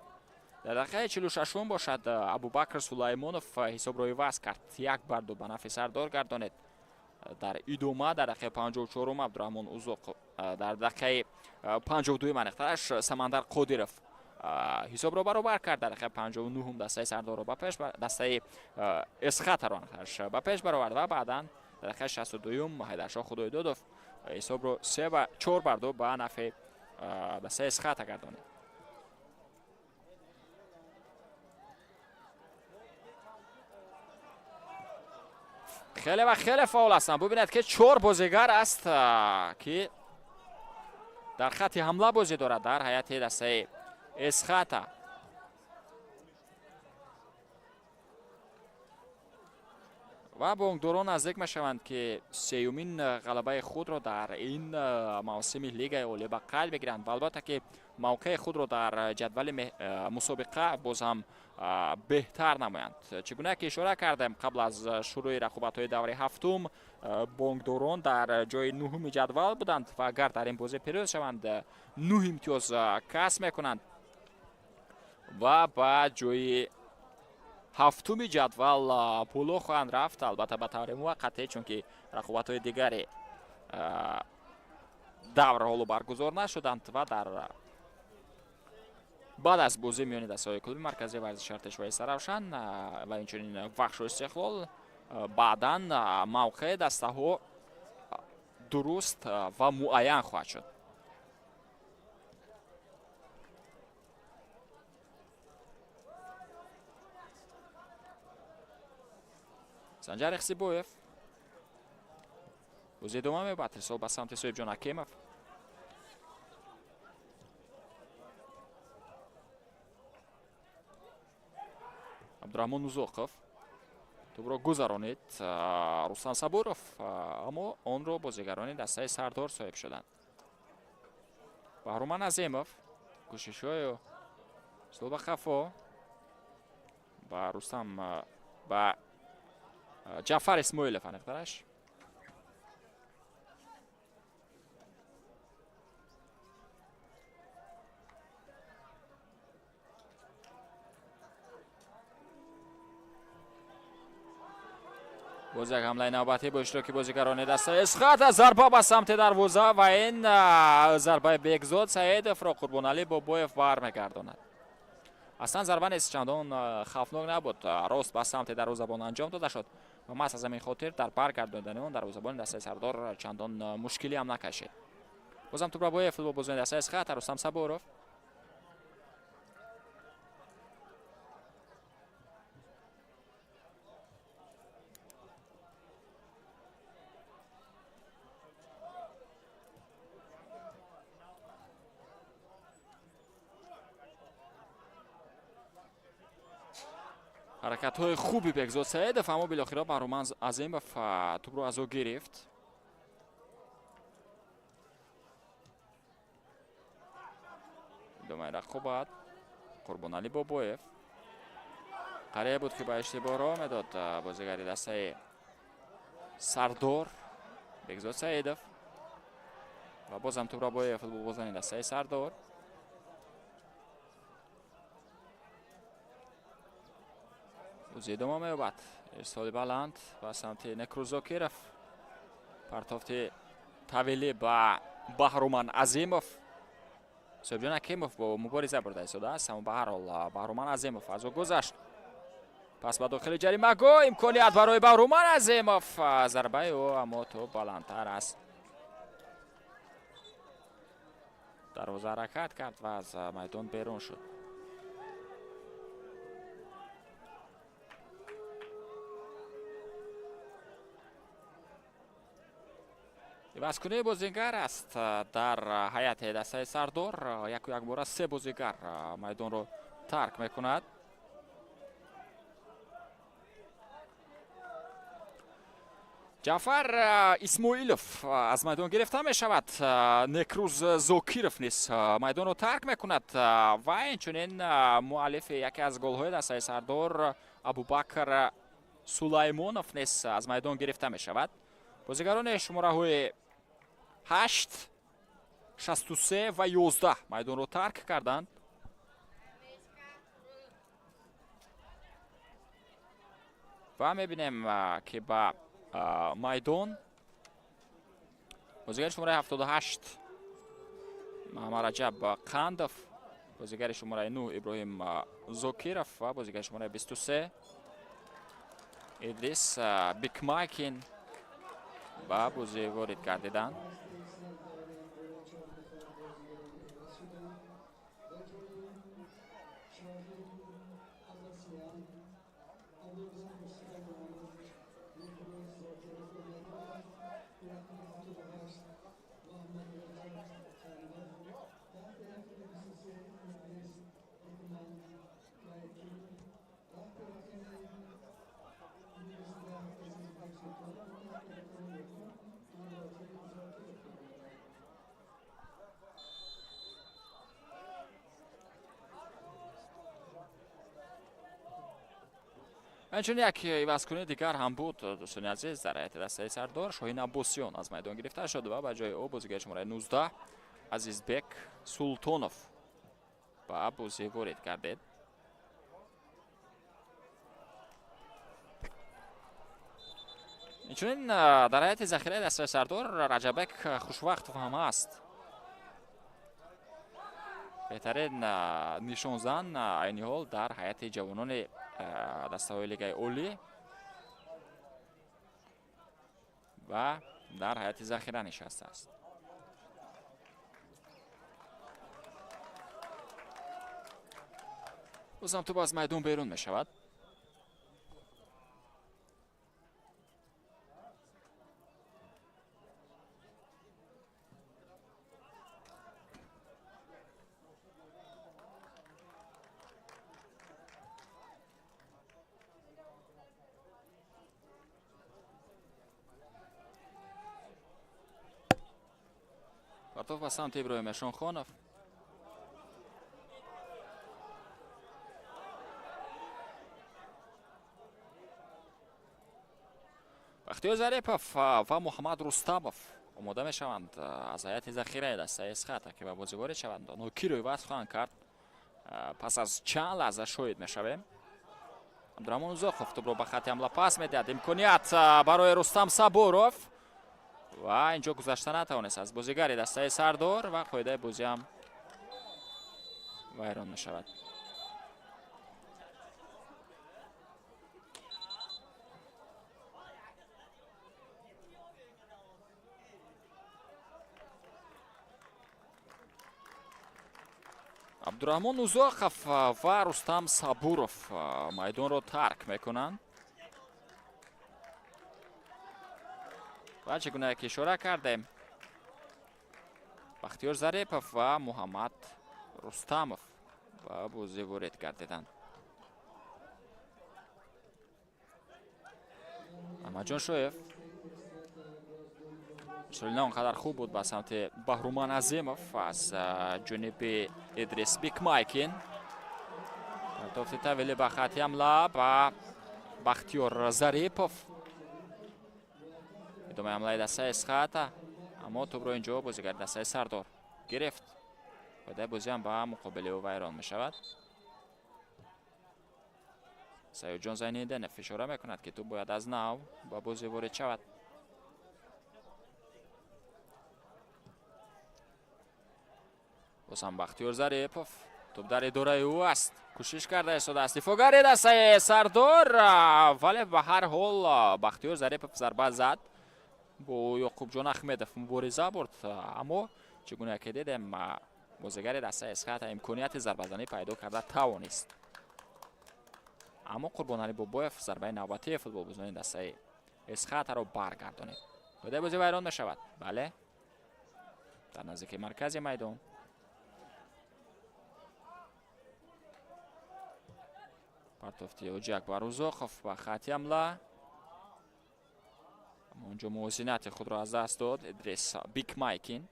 Speaker 3: дар дақиқаи 46 бошад Абубакр Сулаймонов ҳисобро иваз кард, 1-2 ба нафи Сардор гардонид. дар идома дар дақиқаи 54 Абдураҳмон Узуқ, дар дақиқаи 52 маниқтараш Самандар Қодиров ҳисобро баробар кард. дар дақиқаи 59 дастаи Сардорро ба пеш дастаи Эсхатро ба пеш баровард ва баъдан дар дақиқаи 62 Ҳайдаршоҳ Худоидодов ҳисобро 4-2 ба нафи дастаи Эсхат гардонид. хеле ва хеле фаъол ҳастанд. бубинед ки 4 бозигар аст ки дар хатти ҳамла бозӣ дорад дар ҳайати дастаи Эсхат. ва бонгдорон наздик мешаванд ки сеюмин ғалабаи худро дар ин мавсими лигаи олӣ ба қайд бигиранд ва албатта ки мавқеи худро дар ҷадвали мусобиқа боз ҳам беҳтар намоянд. чӣ гуна ки ишора кардем қабл аз шурӯи рақобатҳои даври ҳафтум бонгдорон дар ҷои 9 ҷадвал буданд ва агар дар ин бозӣ пирӯз шаванд 9 имтиёз касб мекунанд ва ба ҷои 7 ҷадвал боло хоҳанд рафт, албатта ба таври муваққатӣ, чунки рақобатҳои дигаре давр ҳоло баргузор нашуданд ва дар بعد از بازی میانی دستای کلوب مرکزی ورزش ارتش سرافشان و اینچنین بخش استقلال بعداً موقع دسته‌ها درست و معین خواهد شد. سنجر اخسیبویف بازی دوم میبرد رسال به سمت صاحب جان حکیمов. عبدالرحمن نوزوقов توپ را گذرانید. رستم صبورов اما آن را بازیگران دسته سردار صاحب شدند. بهرومن عظیمov کوشش‌های صلب خفا و رستم و جعفر اسماعیلov انقدرش باز یک حمله نوبتی با اشتراک بازیگران دسته اسخط. ضربه به سمت دروازه و این ضربه بگزاد سعیدov را قربانعلی بابایف برمیگرداند. اصلا ضربه نیست، چندان خوفناک نبود، راست به سمت دروازه‌بان انجام داده شد و محض از همین خاطر در برگرداندن آن دروازه‌بان دسته سردار چندان مشکلی هم نکشید. بازم توپ را با فوتبال بازی دسته اسخط رستم صبورov. حرکت های خوبی بگذاد سعیدov اما بالاخره بهرومن عظیمov توپ رو از او گرفت. ادامه رقابت قربانعلی بابایف قریب بود که به اشتباه راه میداد بازیگری دسته سردار بگذاد سعیدov و بازم توپ را با فوتبال بازی دسته سردار. بازی ادامه می‌یابد. ارسال بلند به سمت نکروزاکیرov. پرتافت طویلی به بهرومن عظیمov. صاحب جان حکیمov با مبارزه برده ایستاده است اما به هر حال بهرومن عظیمov از او گذشت. پس به داخل جریمه گاه امکانیت برای بهرومن عظیمov. ضربه او اما تو بلندتر است. دروازه حرکت کرد و از میدان بیرون شد. عوضکنی بازیگر است در هیئت دسته سردار. یک بار سه بازیگر میدان رو ترک میکند. جعفر اسماعیلov از میدان گرفته می شود. نکروزاکیرov نیز میدان رو ترک میکند و اینچنین مؤلف یکی از گل های دسته سردار ابوبکر سلیمانov نیز از میدان گرفته می شود. بازیگران شماره های 8 63 و 11 میدان رو ترک کردند. و میبینیم که با میدان بازیگر شماره 78 محمد رجب قندov، بازیگر شماره 9 ابراهیم زاکیرov و بازیگر شماره 23 ادریس بیکمایکین با بازی وارد گردیدند. همچنین یک عوضکنی دیگر هم بود دوستان عزیز در هیئت دسته سردار. شاهین عباسیان از میدان گرفته شد و به جای او بازیگر شماره 19 عزیزبک سلطانov به بازی وارد گردید. همچنین در هیئت ذخیره دسته سردار رجبک خوشوقت هم است. беҳтарин нишонзан айни ҳол дар ҳайати ҷавонони дастаҳои лигаи олӣ ва дар ҳайати захира нишастааст. бозам тӯб аз майдон берун мешавад. партоф ба самти Иброҳим Эшонхонов. бахтиёр Зарипов ва Муҳаммад Рустамов омода мешаванд аз ҳайати захираи дастаи Эсхата ки ба бозӣ ворид шаванд. Нокиро иваз хоҳанд кард. пас аз чанд лаҳза шоҳид мешавем. Абдураҳмон Узохов тӯбро ба хати ҳамла пас медиҳад. Имконият барои Рустам Сабуров ва инҷо гузашта натавонист аз бозигари дастаи Сардор ва қоидаи бозиам вайрон мешавад. абдураҳмон Узохов ва Рустам Сабуров майдонро тарк мекунанд. ва чӣ гуна ки ишора кардем, бахтиёр Зарипов ва Муҳаммад Рустамов ба бозӣ ворид гардиданд. Аҳмадҷон Шоев сулина он қадар хуб буд ба самти Баҳруман Азимов аз ҷониби Идрис Бикмайкин. партофти тавили ба хати ҳамла ба Бахтиёр Зарипов. идомаи ҳамлаи дастаи Эсхата, аммо тӯбро инҷо бозигари дастаи Сардор гирифт. қоидаи бозиам ба муқобили ӯ вайрон мешавад. Саёдҷон Зайниддинов ишора мекунад ки тӯб бояд аз нав ба бозӣ ворид шавад. бозам Бахтиёр Зарипов тӯб дар идораи ӯ аст. кӯшиш карда истодааст дифогари дастаи Сардор, вале ба ҳар ҳол Бахтиёр Зарипов зарба зад. бо Ёқубҷон Ахмедов мубориза бурд, аммо чӣ гуна ки дидем бозигари дастаи Эсхата имконияти зарбазанӣ пайдо карда тавонист. аммо Қурбонали Бобоев зарбаи навбатии футболбозони дастаи Эсхатаро баргардонид. қоидаи бозӣ вайрон мешавад. бале, дар наздики маркази майдон партофти Ҳоҷи Акбар Узохов ба хати ҳамла. онҷо мувозинати худро аз даст дод Идрис Бикмайкин.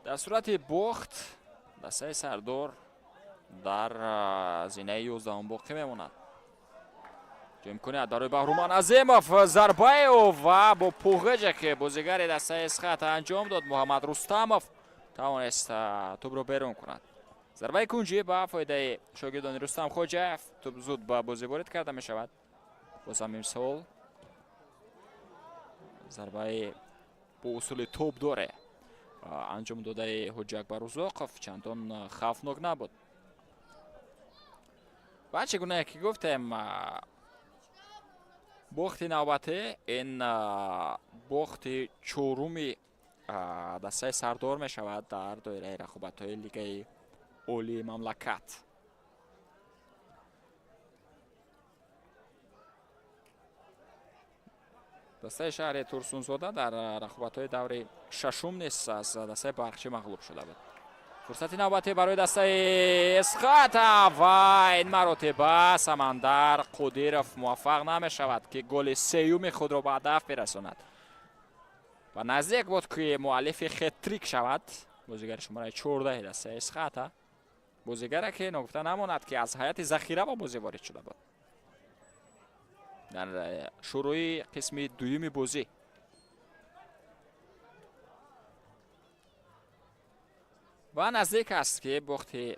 Speaker 3: дар сурати бохт дастаи Сардор дар зинаи 11 боқӣ мемонад. ҷо имконият барои Баҳруман Азимов, зарбаи ва бо пӯғиҷе ки бозигари дастаи Эсхата анҷом дод Муҳаммад Рустамов тавонист тӯбро берун кунад. зарбаи кунҷӣ ба фоидаи шогирдони Рустам Хоҷаев. тӯб зуд ба бозӣ ворид карда мешавад. бозам имсол зарбаи бо усули тобдоре анҷом додаи Ҳоҷи Акбар Узоқов чандон хавфнок набуд. ва чӣ гуна ки гуфтем, бохти навбатӣ ин бохти чоруми дастаи Сардор мешавад дар доираи рақобатҳои лигаи олии мамлакат. دسته شهر تورسونزاده در رقابت‌های دور ششم نیست از دسته برقچی مغلوب شده بود. فرصت نوبتی برای دسته اسخات و این مراتبه سمندر قدیرов موفق نمی شود که گل سیوم خود را به هدف برساند و نزدیک بود که مؤلف خطریک شود. بازیگر شماره 14 دسته اسخات، بازیگری که نگفته نماند که از هیئت ذخیره با بازی وارد شده بود در شروع قسم دوم بازی. و نزدیک است که وقتی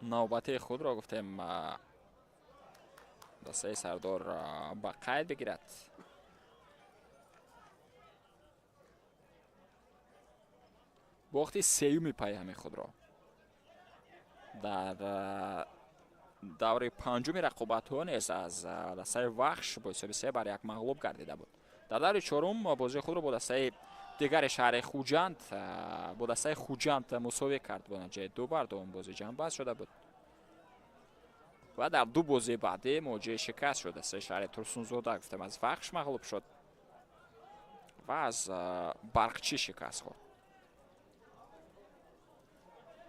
Speaker 3: نوبت خود را گفتیم دسته سردار با قید بگیرد. وقتی سیوم پیام خود را در دور پنجم رقابت ها نیز از دسته وحش با حساب 3 بر 1 مغلوب گردیده بود. در دور چهارم بازی خود را با دسته دیگر شهر خوجند با دسته خوجند مساوی کرد با نتیجه 2-2 بازی جمع بست شده بود و در دو بازی بعدی مواجه شکست شد. دسته شهر تورسونزاده گفتم از وحش مغلوب شد و از برقچی شکست خورد.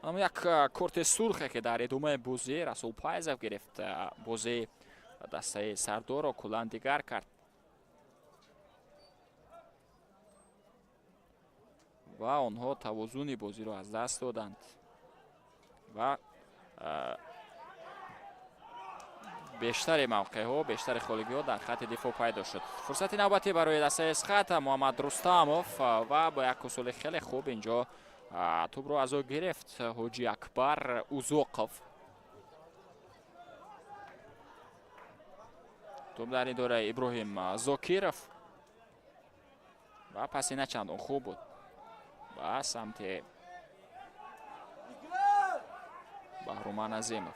Speaker 3: اما یک کارت سرخ که در ادامه بازی رسول پایزف گرفت، بازی دسته سردار را کلاً دیگر کرد و آنها توازن بازی را از دست دادند و بیشتر موقع ها، بیشتر خالگی ها در خط دفاع پیدا شد. فرصت نوبتی برای دسته اسخات محمد رستموف و با یک اصول خیلی خوب اینجا توپ رو از او گرفت حاجی اکبر اوزوقوف. توپ در این دوره ابراهیم زاکیروف و پسینه چندان خوب بود و سمت بهرومن عظیموف.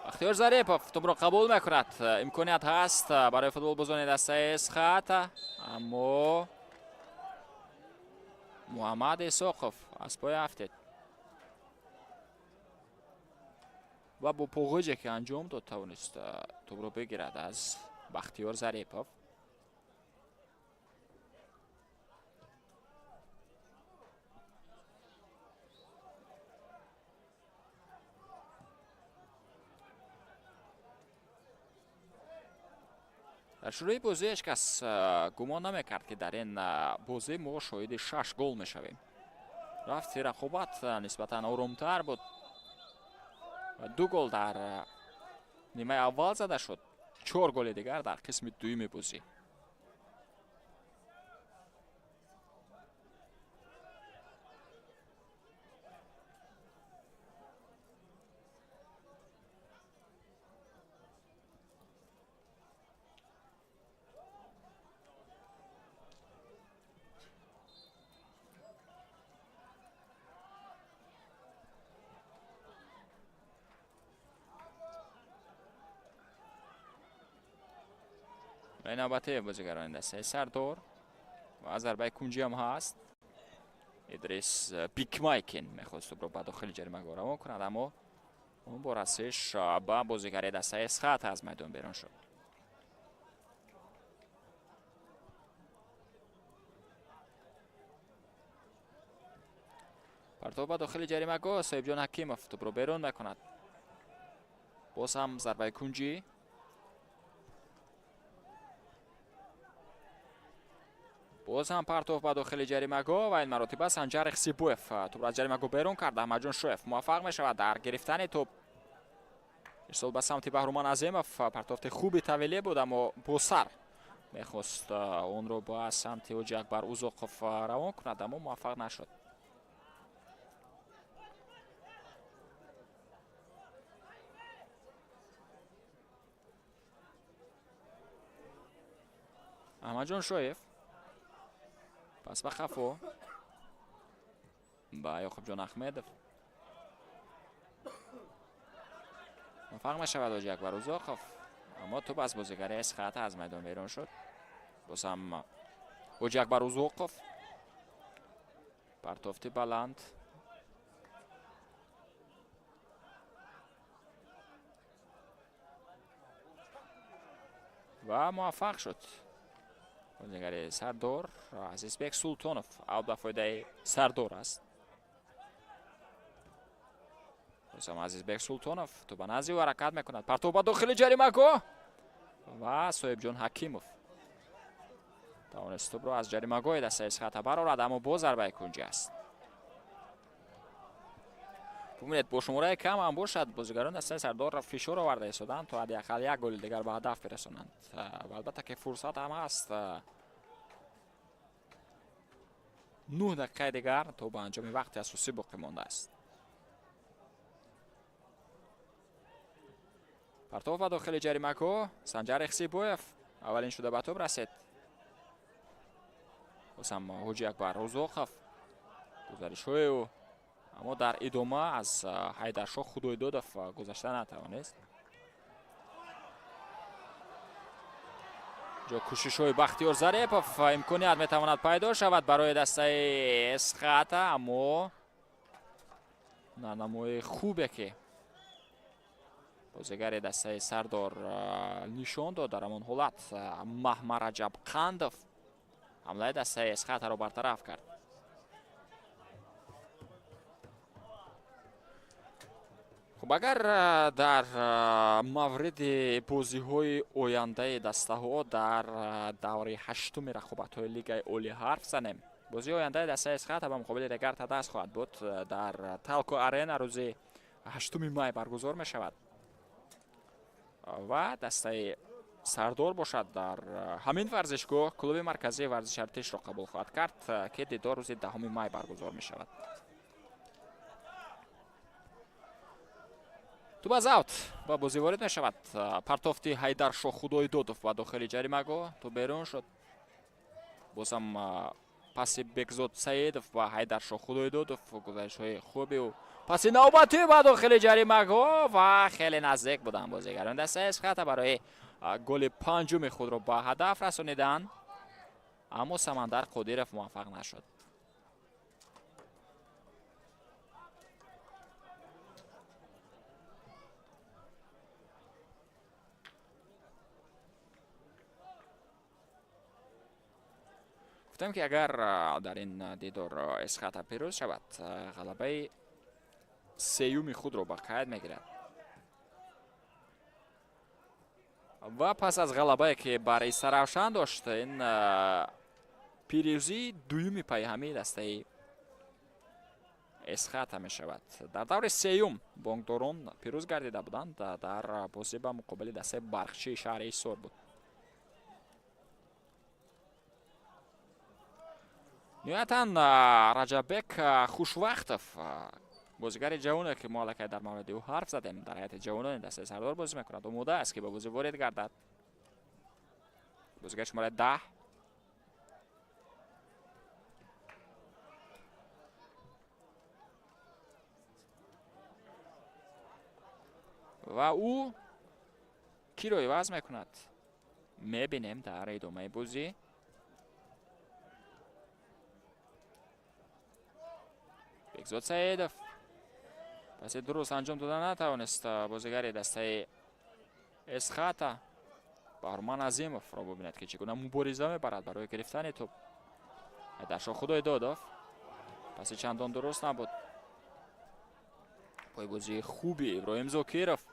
Speaker 3: اختیار ظریفوف توپ را قبول میکند. امکانیت هست برای فوتبال بازان دسته اسخات، اما محمد اسحاقوف از پای افتاد و با پوغوجی که انجام داد توانست توپ را بگیرد از بختیار ظریفوف. در شروع بازی هیچ کس گمان نمیکرد که در این بازی ما شاهد 6 گل میشویم. رفت رقابت نسبتا آرامتر بود و 2 گل در نیمه اول زده شد، 4 گل دیگر در قسم دوم بازی. این نوبته بازیگران دسته سردار و از ضربه کنجی هم هست. ادریس بیکمایکین میخواست توپ را به داخل جریمه رها کند، اما اون با رسش به بازیگر دسته اسخات از میدان بیرون شد. پرتاب به داخل جریمه صاحب جان حکیموف توپ را بیرون میکند. باز هم ضربه کنجی. باز هم پرتاب به داخل جریمه و این مراتبه سنجر اخسیبوف توپ را از جریمه بیرون کرد. احمد جان شویف موفق می شود در گرفتن توپ. ارسال به سمت بهرومن عظیموف، پرتافت خوبی طویلی بود اما با سر میخواست اون رو با سمت حاجی اکبر اوزوقوف روان کند اما موفق نشد. احمد جان شویف پس به خفو با یعقوب جان احمدوف موفق می شود حاجی اکبر اوزوقوف، اما توپ از بازیگر اسخات از میدان بیرون شد. باز هم حاجی اکبر اوزوقوف، پرتافت بلند و موفق شد. بازیگر سردار عزیزبک سلطانوف اوت به فایده سردار است. بازم عزیزبک سلطانوف تو به نزدی و حرکت میکند. پرتاب به داخل جریمه‌گاه و صاحب جان حکیموف توانست توپ رو از جریمه‌گاه دست از خط برآورد، اما باز ضربه کنجی است. ببینید با شماره کم هم باشد بازیگران دسته سردار را فشار آورده ایستادند تا حداقل یک گل دیگر به هدف برسانند. البته که فرصت هم است. 9 دقیقه دیگر تا به انجام وقت اساسی باقی مانده است. پرتاب و داخل جریمه‌گاه سنجر اخسیبویف اولین شده به توپ رسید. بازم حاجی اکبر روزاخف گزارش های او، اما در ادامه از حیدرشاه خدایدادوف گذشته نتوانست. جا کوشش های بختیار ظریفوف امکانیت میتواند پیدا شود برای دسته اسخط، اما نمای خوبه که بازیگر دسته سردار نشان داد. در همان حالت محمد رجب قندوف حمله دسته اسخط را برطرف کرد. خب اگر در مورد بازی های آینده دسته ها در دوره هشتم رقابت های لیگ عالی حرف زنیم، بازی آینده دسته اسخط به مقابل دیگر تدست خواهد بود. در تالکو آرینا روز 8 می برگزار می شود و دسته سردار باشد در همین ورزشگاه کلوب مرکزی ورزش ارتش را قبول خواهد کرد که دیدار روز 10 می برگزار می شود. تو باز اوت با بازی وارد می شود. پرتافتی حیدرشاه خدایدادوف و داخل جریمه‌گاه تو بیرون شد. بازم پس بگزاد سیدوف و حیدرشاه خدایدادوف گزارش های خوبی و پس نوبتی و داخل جریمه‌گاه و خیلی نزدیک بودن بازیگران دسته اسخط برای گل پنجم خود را به هدف رسانیدن، اما سمندر قدیرف موفق نشد. گفتم که اگر در این دیدار اسخط پیروز شود غلبه سیوم خود را به قید میگیرد و پس از غلبه که برای سرافشان داشت این پیروزی دویمی پای همی دسته اسخط می شود. در دور سیوم بانکداران پیروز گردیده بودند در بازی به مقابل دسته برخچی شهر ایسور بود. نهایتا رجبک خوشوقتوف بازیگر جوانی که ما در مورد او حرف زدیم در هیئت جوانان دسته سردار بازی میکند، آماده است که به بازی وارد گردد. بازیگر شماره 10 و او کی رو عوض میکند میبینیم در ادامه بازی. بگزاد سیدوف پس درست انجام دادن نتوانست بازیگر دسته اسخط بهرمان عظیموف را ببیند که چگونه مبارزه میبرد برای گرفتن توپ. حیدرشاه خدایدادوف پس چندان درست نبود. پای بازی خوبی ابراهیم زاکیروف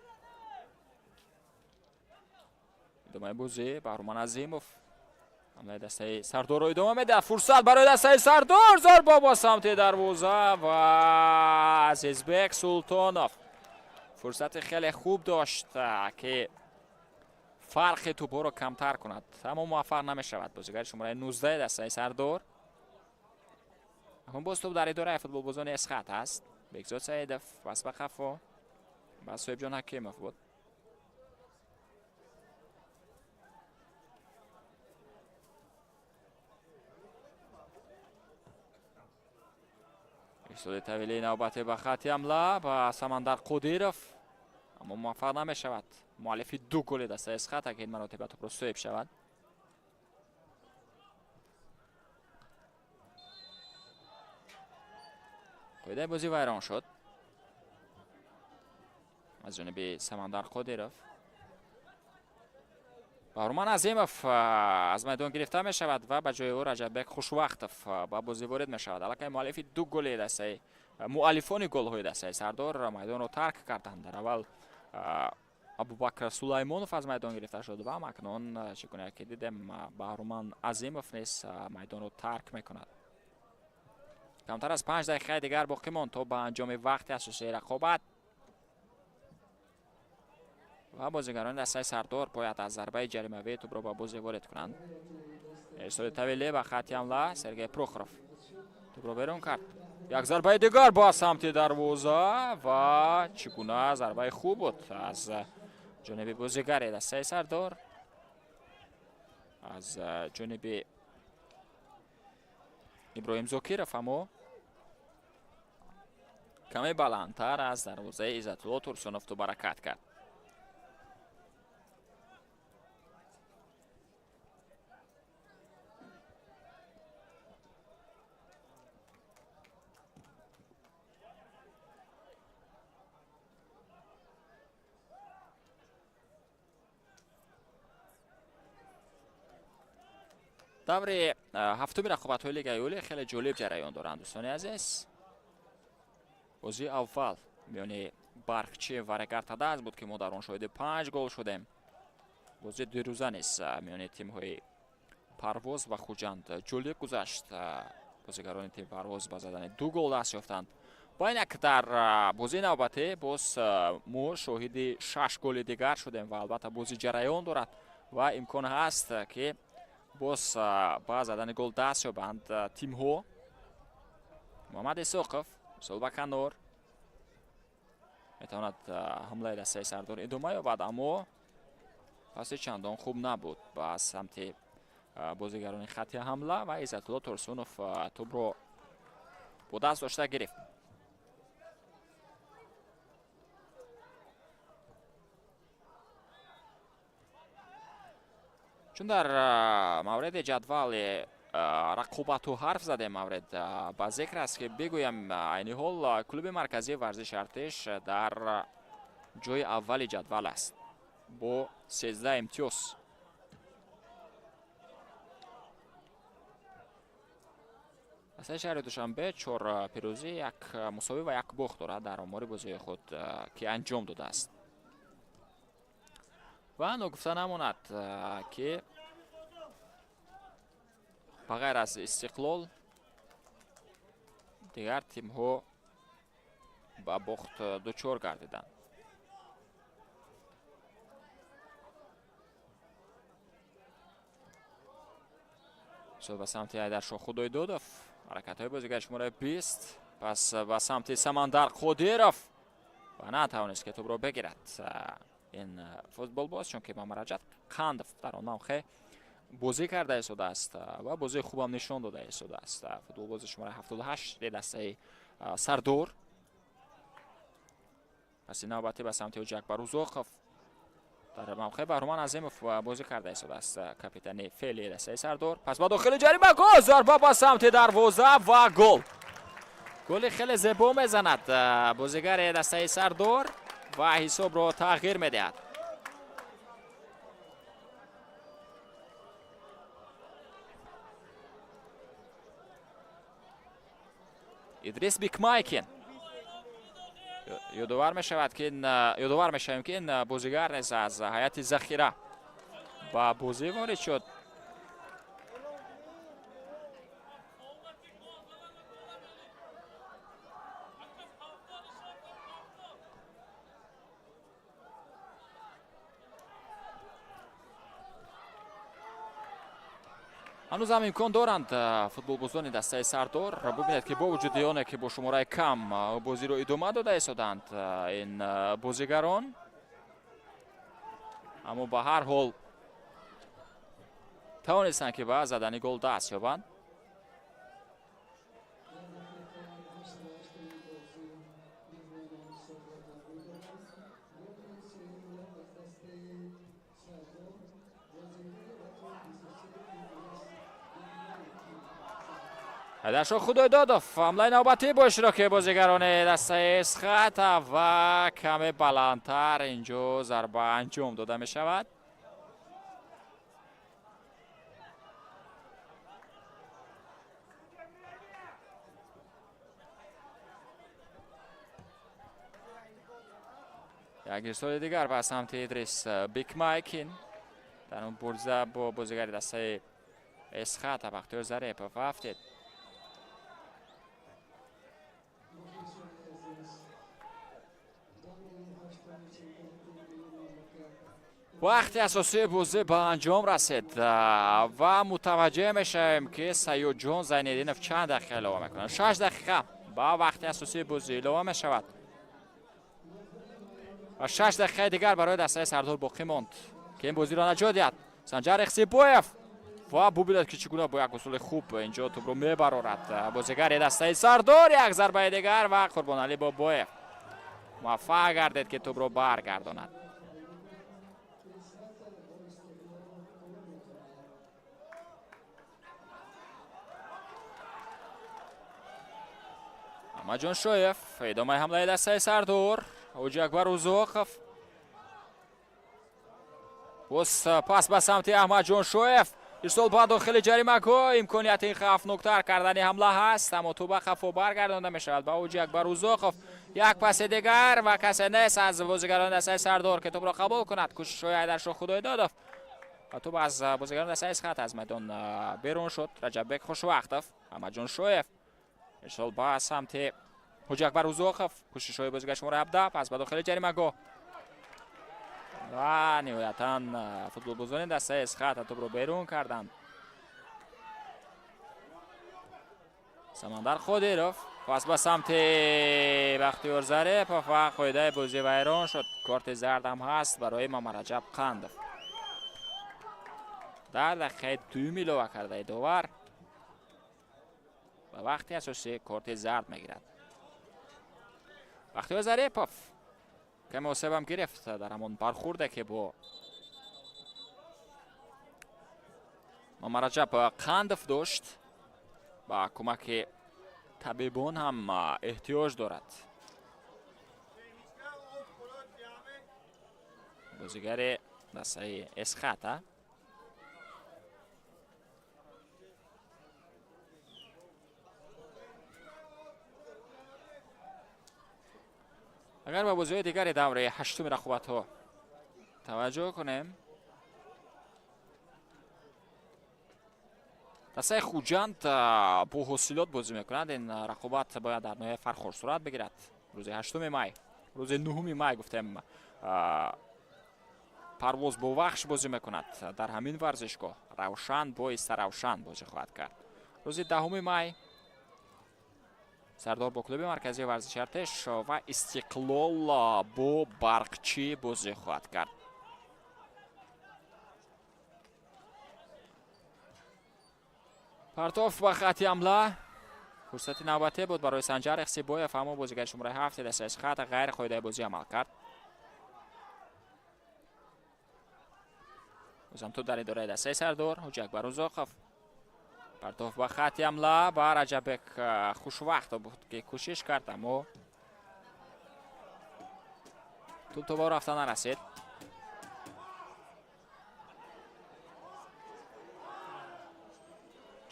Speaker 3: ادامه بازی بهرمان عظیموف حمله دسته سردار را ادامه میده. فرصت برای دسته سردار، ضربه با سمت دروازه و عزیزبک سلطانوف فرصت خیلی خوب داشت که فرق توپ را کمتر کند، اما موفق نمی شود. بازیگر شماره 19 دسته سردار. اما باز توپ در اداره فوتبال بازان اسخط است. بگزاد سیدوف پس به خفا و صاحب جان حکیموف بود. ایستاده طویلی نوبت به خط حمله با سمندر قدیرف، اما موفق نمی شود. مؤلف دو گل دسته اسخط که این مراتب توپ را صاحب شود. قاعده بازی ویران شد از جانب سمندر قدیرف. баҳруман азимов аз майдон гирифта мешавад ва ба ҷои ӯ раҷаббек хушвақтов ба бозӣ ворид мешавад. аллакай муаллифи ду голи дастаи муаллифони голҳои дастаи Сардор майдонро тарк карданд. дар аввал абубакр сулаймонов аз майдон гирифта шуд ва акнун чӣ гуна ки дидем баҳруман азимов низ майдонро тарк мекунад. камтар аз 5 дақиқаи дигар боқӣ монд то ба анҷоми вақти асосии рақобат ва бозигарони дастаи Сардор бояд аз зарбаи ҷаримавии тӯбро ба бозӣ ворид кунанд. эрсоли тавилӣ ба хатти ҳамла Сергей Прохоров тӯбро берун кард. як зарбаи дигар ба самти дарвоза ва чӣ гуна зарбаи хуб буд аз ҷониби бозигари дастаи Сардор, аз ҷониби иброҳим зокиров, аммо каме баландтар аз дарвозаи Иззатулло Турсунов тӯб ҳаракат кард. даври ҳафтуми рақобатҳои Лигаи Олӣ хеле ҷолиб ҷараён доранд. дӯстони азиз, бозии аввал миёни Барқчӣ ва Регартадаз буд ки мо дар он шоҳиди 5 гол шудем. бозии дирӯза низ миёни тимҳои Парвоз ва Хуҷанд ҷолиб гузашт. бозигарони тими Парвоз ба задани 2 гол даст ёфтанд. ба инак дар бозии навбатӣ боз мо шоҳиди 6 голи дигар шудем ва албатта бозӣ ҷараён дорад ва имкон ҳаст ки боз ба задани гол даст ёбанд тимҳо. Муҳаммад Исоқов Солба Канор метавонад ҳамлаи дастаи Сардор идома ёбад, аммо паси чандон хуб набуд ба самти бозигарони хатти ҳамла ва Иззатулло Турсунов тӯбро бо даст дошта гирифт. чун дар мавриди ҷадвали рақобату ҳарф задем, маврид ба зикр аст ки бигӯям айни ҳол клуби марказии варзиши Артиш дар ҷои аввали ҷадвал аст бо 13 имтиёз. дастаи шаҳри Душанбе 4 пирӯзӣ, 1 мусовӣ ва 1 бохт дорад дар омори бозии худ ки анҷом додааст. ва ногуфта намонад ки ба ғайр аз Истиқлол дигар тимҳо ба бохт дучор гардиданд. со ба самти Айдаршоҳ Худойдодов ҳаракатҳои бозигари шумораи 20, пас ба самти Самандар Қодиров ва натавонист ки тӯбро бигирад ин футболбоз, чунки Мамараҷат Қандов дар он навхе бозӣ карда истодааст ва бозии хубам нишон дода истодааст. футболбози шумораи 78 дастаи Сардор. паси навбатӣ ба самти Ҳоҷиакбар Узоқов дар мавқеъ Баҳруман Азимов бозӣ карда истодааст капитани феъли дастаи Сардор. пас ба дохили ҷарима гол, зарба ба самти дарвоза ва гол. голи хеле зебо мезанад бозигари дастаи Сардор ва ҳисобро тағйир медиҳад. Идрис Бикмайкин ёдовар мешавем ки ин бозигар низ аз ҳайати захира ба бозӣ ворид шуд. ҳанӯзам имкон доранд футболбозони дастаи Сардор. бубинед ки бо вуҷуди оне ки бо шумораи кам бозиро идома дода истоданд ин бозигарон, аммо ба ҳар ҳол тавонистанд ки ба задани гол даст ёбанд. Айдаршоҳ Худойдодов ҳамлаи навбатӣ бо иштироки бозигарони дастаи Эсхата ва каме баландтар инҷо зарба анҷом дода мешавад. یک ارسال دیگر به سمت ادریس بیکمایکین. در اون برزه با بازیگر دسته اسخط بختیار ظریف افتید. وقتی اساسی بازی به انجام رسید و متوجه میشیم که سیو جون زینالدینov چند دقیقه اضافه میکنه. 6 دقیقه با وقتی اساسی بازی اضافه میشود و 6 دقیقه دیگر برای دسته سردار باقی ماند که این بازی را نجات دهد. سنجر اخسیبویف و ببینید که چگونه با یک اصول خوب اینجا توپ رو میبرارد بازیگر دسته سردار. یک ضربه دیگر و قربانعلی بابویف موفق گردید که توپ رو برگرداند. محمد شویف ادامه حمله دسته سردار. اوج اکبر اوزوخف پاس به سمت احمد جان شویف. ارسال به داخل جریمه گاه. امکانیت این خفناکتر کردن حمله هست اما توپ خفا برگردانده می شود به اوج اکبر اوزوخف. یک پاس دیگر و کسی نیست از بازیگران دسته سردار که توپ را قبول کند. کوشش های حیدرشاه خدایدادov و توپ از بازیگران دسته اسخط از میدان بیرون شد. رجب خوشوقتov. احمد جان شویف ارسال به سمت اوج اکبر اوزوخف. کوشش های بازیگر شماره 17 پس به داخل جریمه گاه و نهایتاً فوتبال بازان دسته اسخط توپ رو بیرون کردند. سمندر خودیروف پاس به سمت بختیار ظریف و قاعده بازی ویران شد. کارت زرد هم هست برای محمد رجب قندov. در دقیقه 2 اضافه کرده داور و وقتی اساسی کارت زرد میگیرد. بختیار ظریف که مصیب هم گرفت در همون برخورده که با محمد رجب قندov داشت. با کمک طبیبان هم احتیاج دارد. بازیگر دسته اسخط اگر به بازی‌های دیگر دوره هشتم رقابت‌ها توجه کنیم دسته خوجند با حاصلات بازی میکنند. این رقابت باید در نهایت فرخور صورت بگیرد. روز 8 می روز 9 می گفتیم پرواز با وحش بازی میکند در همین ورزشگاه. روشن با روشن بازی خواهد کرد. روز 10 می سردار با کلوب مرکزی ورزش ارتش و استقلال با برقچی بازی خواهد کرد. پرتاف به خط حمله. فرصت نوبتی بود برای سنجر اخسیبویف اما بازیگر شماره 7 دسته اسخط غیر قاعده بازی عمل کرد. بازم تو در اداره دسته سردار اوج اکبر اوزوخف. پرتاف به خط حمله با رجبک خوشوقت بود که کوشش کرد اما توپ تو با رفتن نرسید.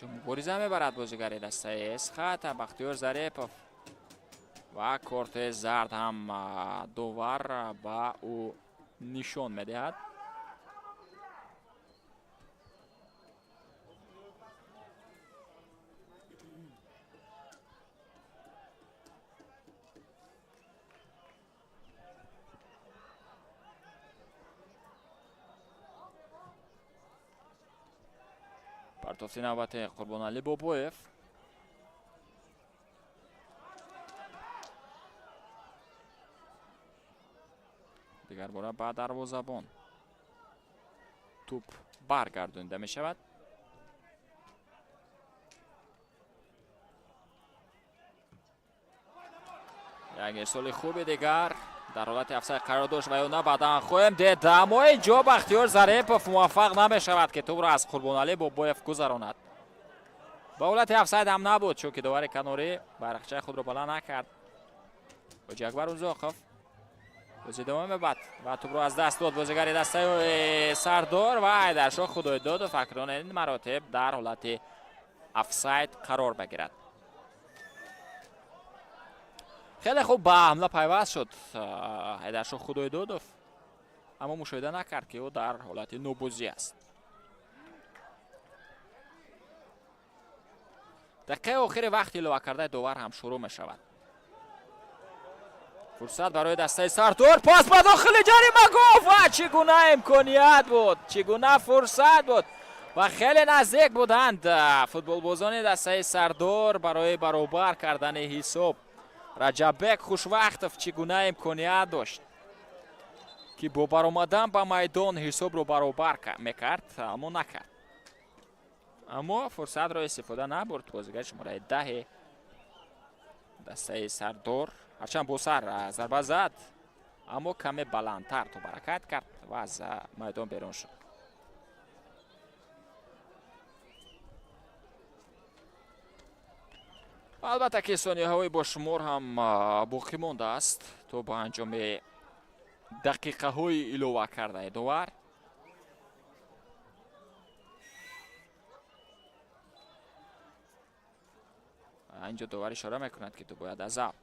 Speaker 3: مبارزه میبرد بازیگر دسته اسخط بختیار ظریف و کارت زرد هم داور با او نشان میدهد. پرتافتی نوبت قربانعلی بابویف. دیگر باره بعد دروازه‌بان توپ برگردانده می شود. یک ارسال خوب دیگر در حالت افساید قرار داشت و یا نه بعدا خواهیم دید اما اینجا بختیار ظریف موفق نمی شود که توپ را از قربانعلی بابویف گذراند. با حالت افساید هم نبود چون که داور کناری برقچه خود را بلند نکرد. اوج اکبر اوزوخف بازی ادامه بعد و توپ را از دست داد بازیگر دسته سردار و حیدرشاه خدایدادov فکران این مراتب در حالت افساید قرار بگیرد. خیلی خوب به حمله پیوست شد حیدرشاه خدایدادov، اما مشاهده نکرد که او در حالت نوبازی است. دقیقه آخر وقت اضافه کرده داور هم شروع می شود. فرصت برای دسته سردار، پاس به داخل جریمه گفت و چگونه امکانیت بود، چگونه فرصت بود و خیلی نزدیک بودند فوتبال بازان دسته سردار برای برابر کردن حساب. رجبک خوشوقتov چگونه امکانیت داشت که با برآمدن به میدان حساب رو برابر میکرد اما نکرد. اما فرصت را استفاده نبرد بازیگر شماره 10 دسته سردار. هرچند با سر ضربه زد اما کمی بلندتر تو برکت کرد و از میدان بیرون شد. البته که ثانیه های با شمار هم باقی مانده است تو با انجام دقیقه های اضافه کرده داور. اینجا داور اشاره میکند که تو باید از اوت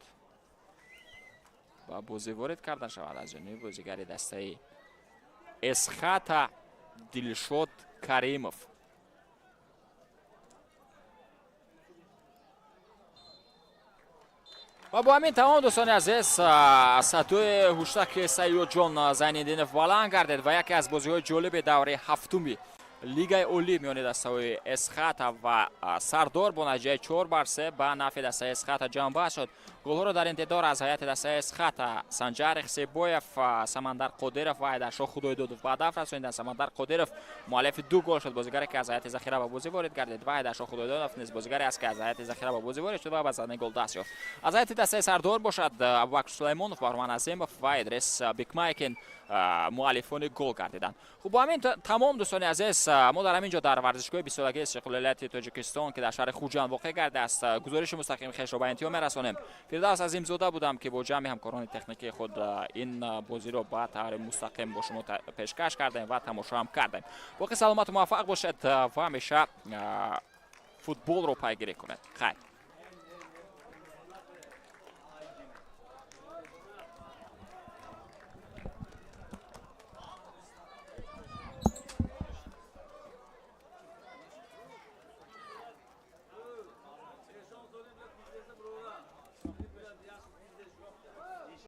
Speaker 3: و بازی وارد کردن شود از جانب بازیگر دسته اسخات دلشاد کریمov. و با همین تمام دوستان عزیز سطوی هوشتک سیاد جان زینالدینov بلند گردید و یکی از بازی های جالب دوره هفتمی لیگ اولی میان دسته اسخات و سردار با نتیجه 4-3 به نفع دسته اسخات جنبه شد. گل ها را در انتظار از هیئت دسته اسخات سنجر خسیبویف، سمندر قادرov و حیدرشاه خدایدادov به هدف رساندند. سمندر قادرov مؤلف 2 گل شد، بازیگری که از هیئت ذخیره به بازی وارد گردید و حیدرشاه خدایدادov نیز بازیگری است که از هیئت ذخیره به بازی وارد شد و به زدن گل دست یافت. از هیئت دسته سردار باشد ابوبکر سلیمانov، بهرام عظیمov و ادریس بیکمایکن مؤلفان گل گردیدند. خب با همین تمام دوستان عزیز ما در همینجا در ورزشگاه 20 سالگی استقلالیت تاجیکستان که در شهر خوجند واقع گرده است گزارش مستقیم خویش را به انتها میرسانیم. فردوس عظیمزاده بودم که با جمع همکاران تکنیکی خود این بازی را با طور مستقیم با شما پیشکش کردیم و تماشا هم کردیم. باقی سلامت و موفق باشید و همیشه فوتبال رو پیگیری کنید. خیر.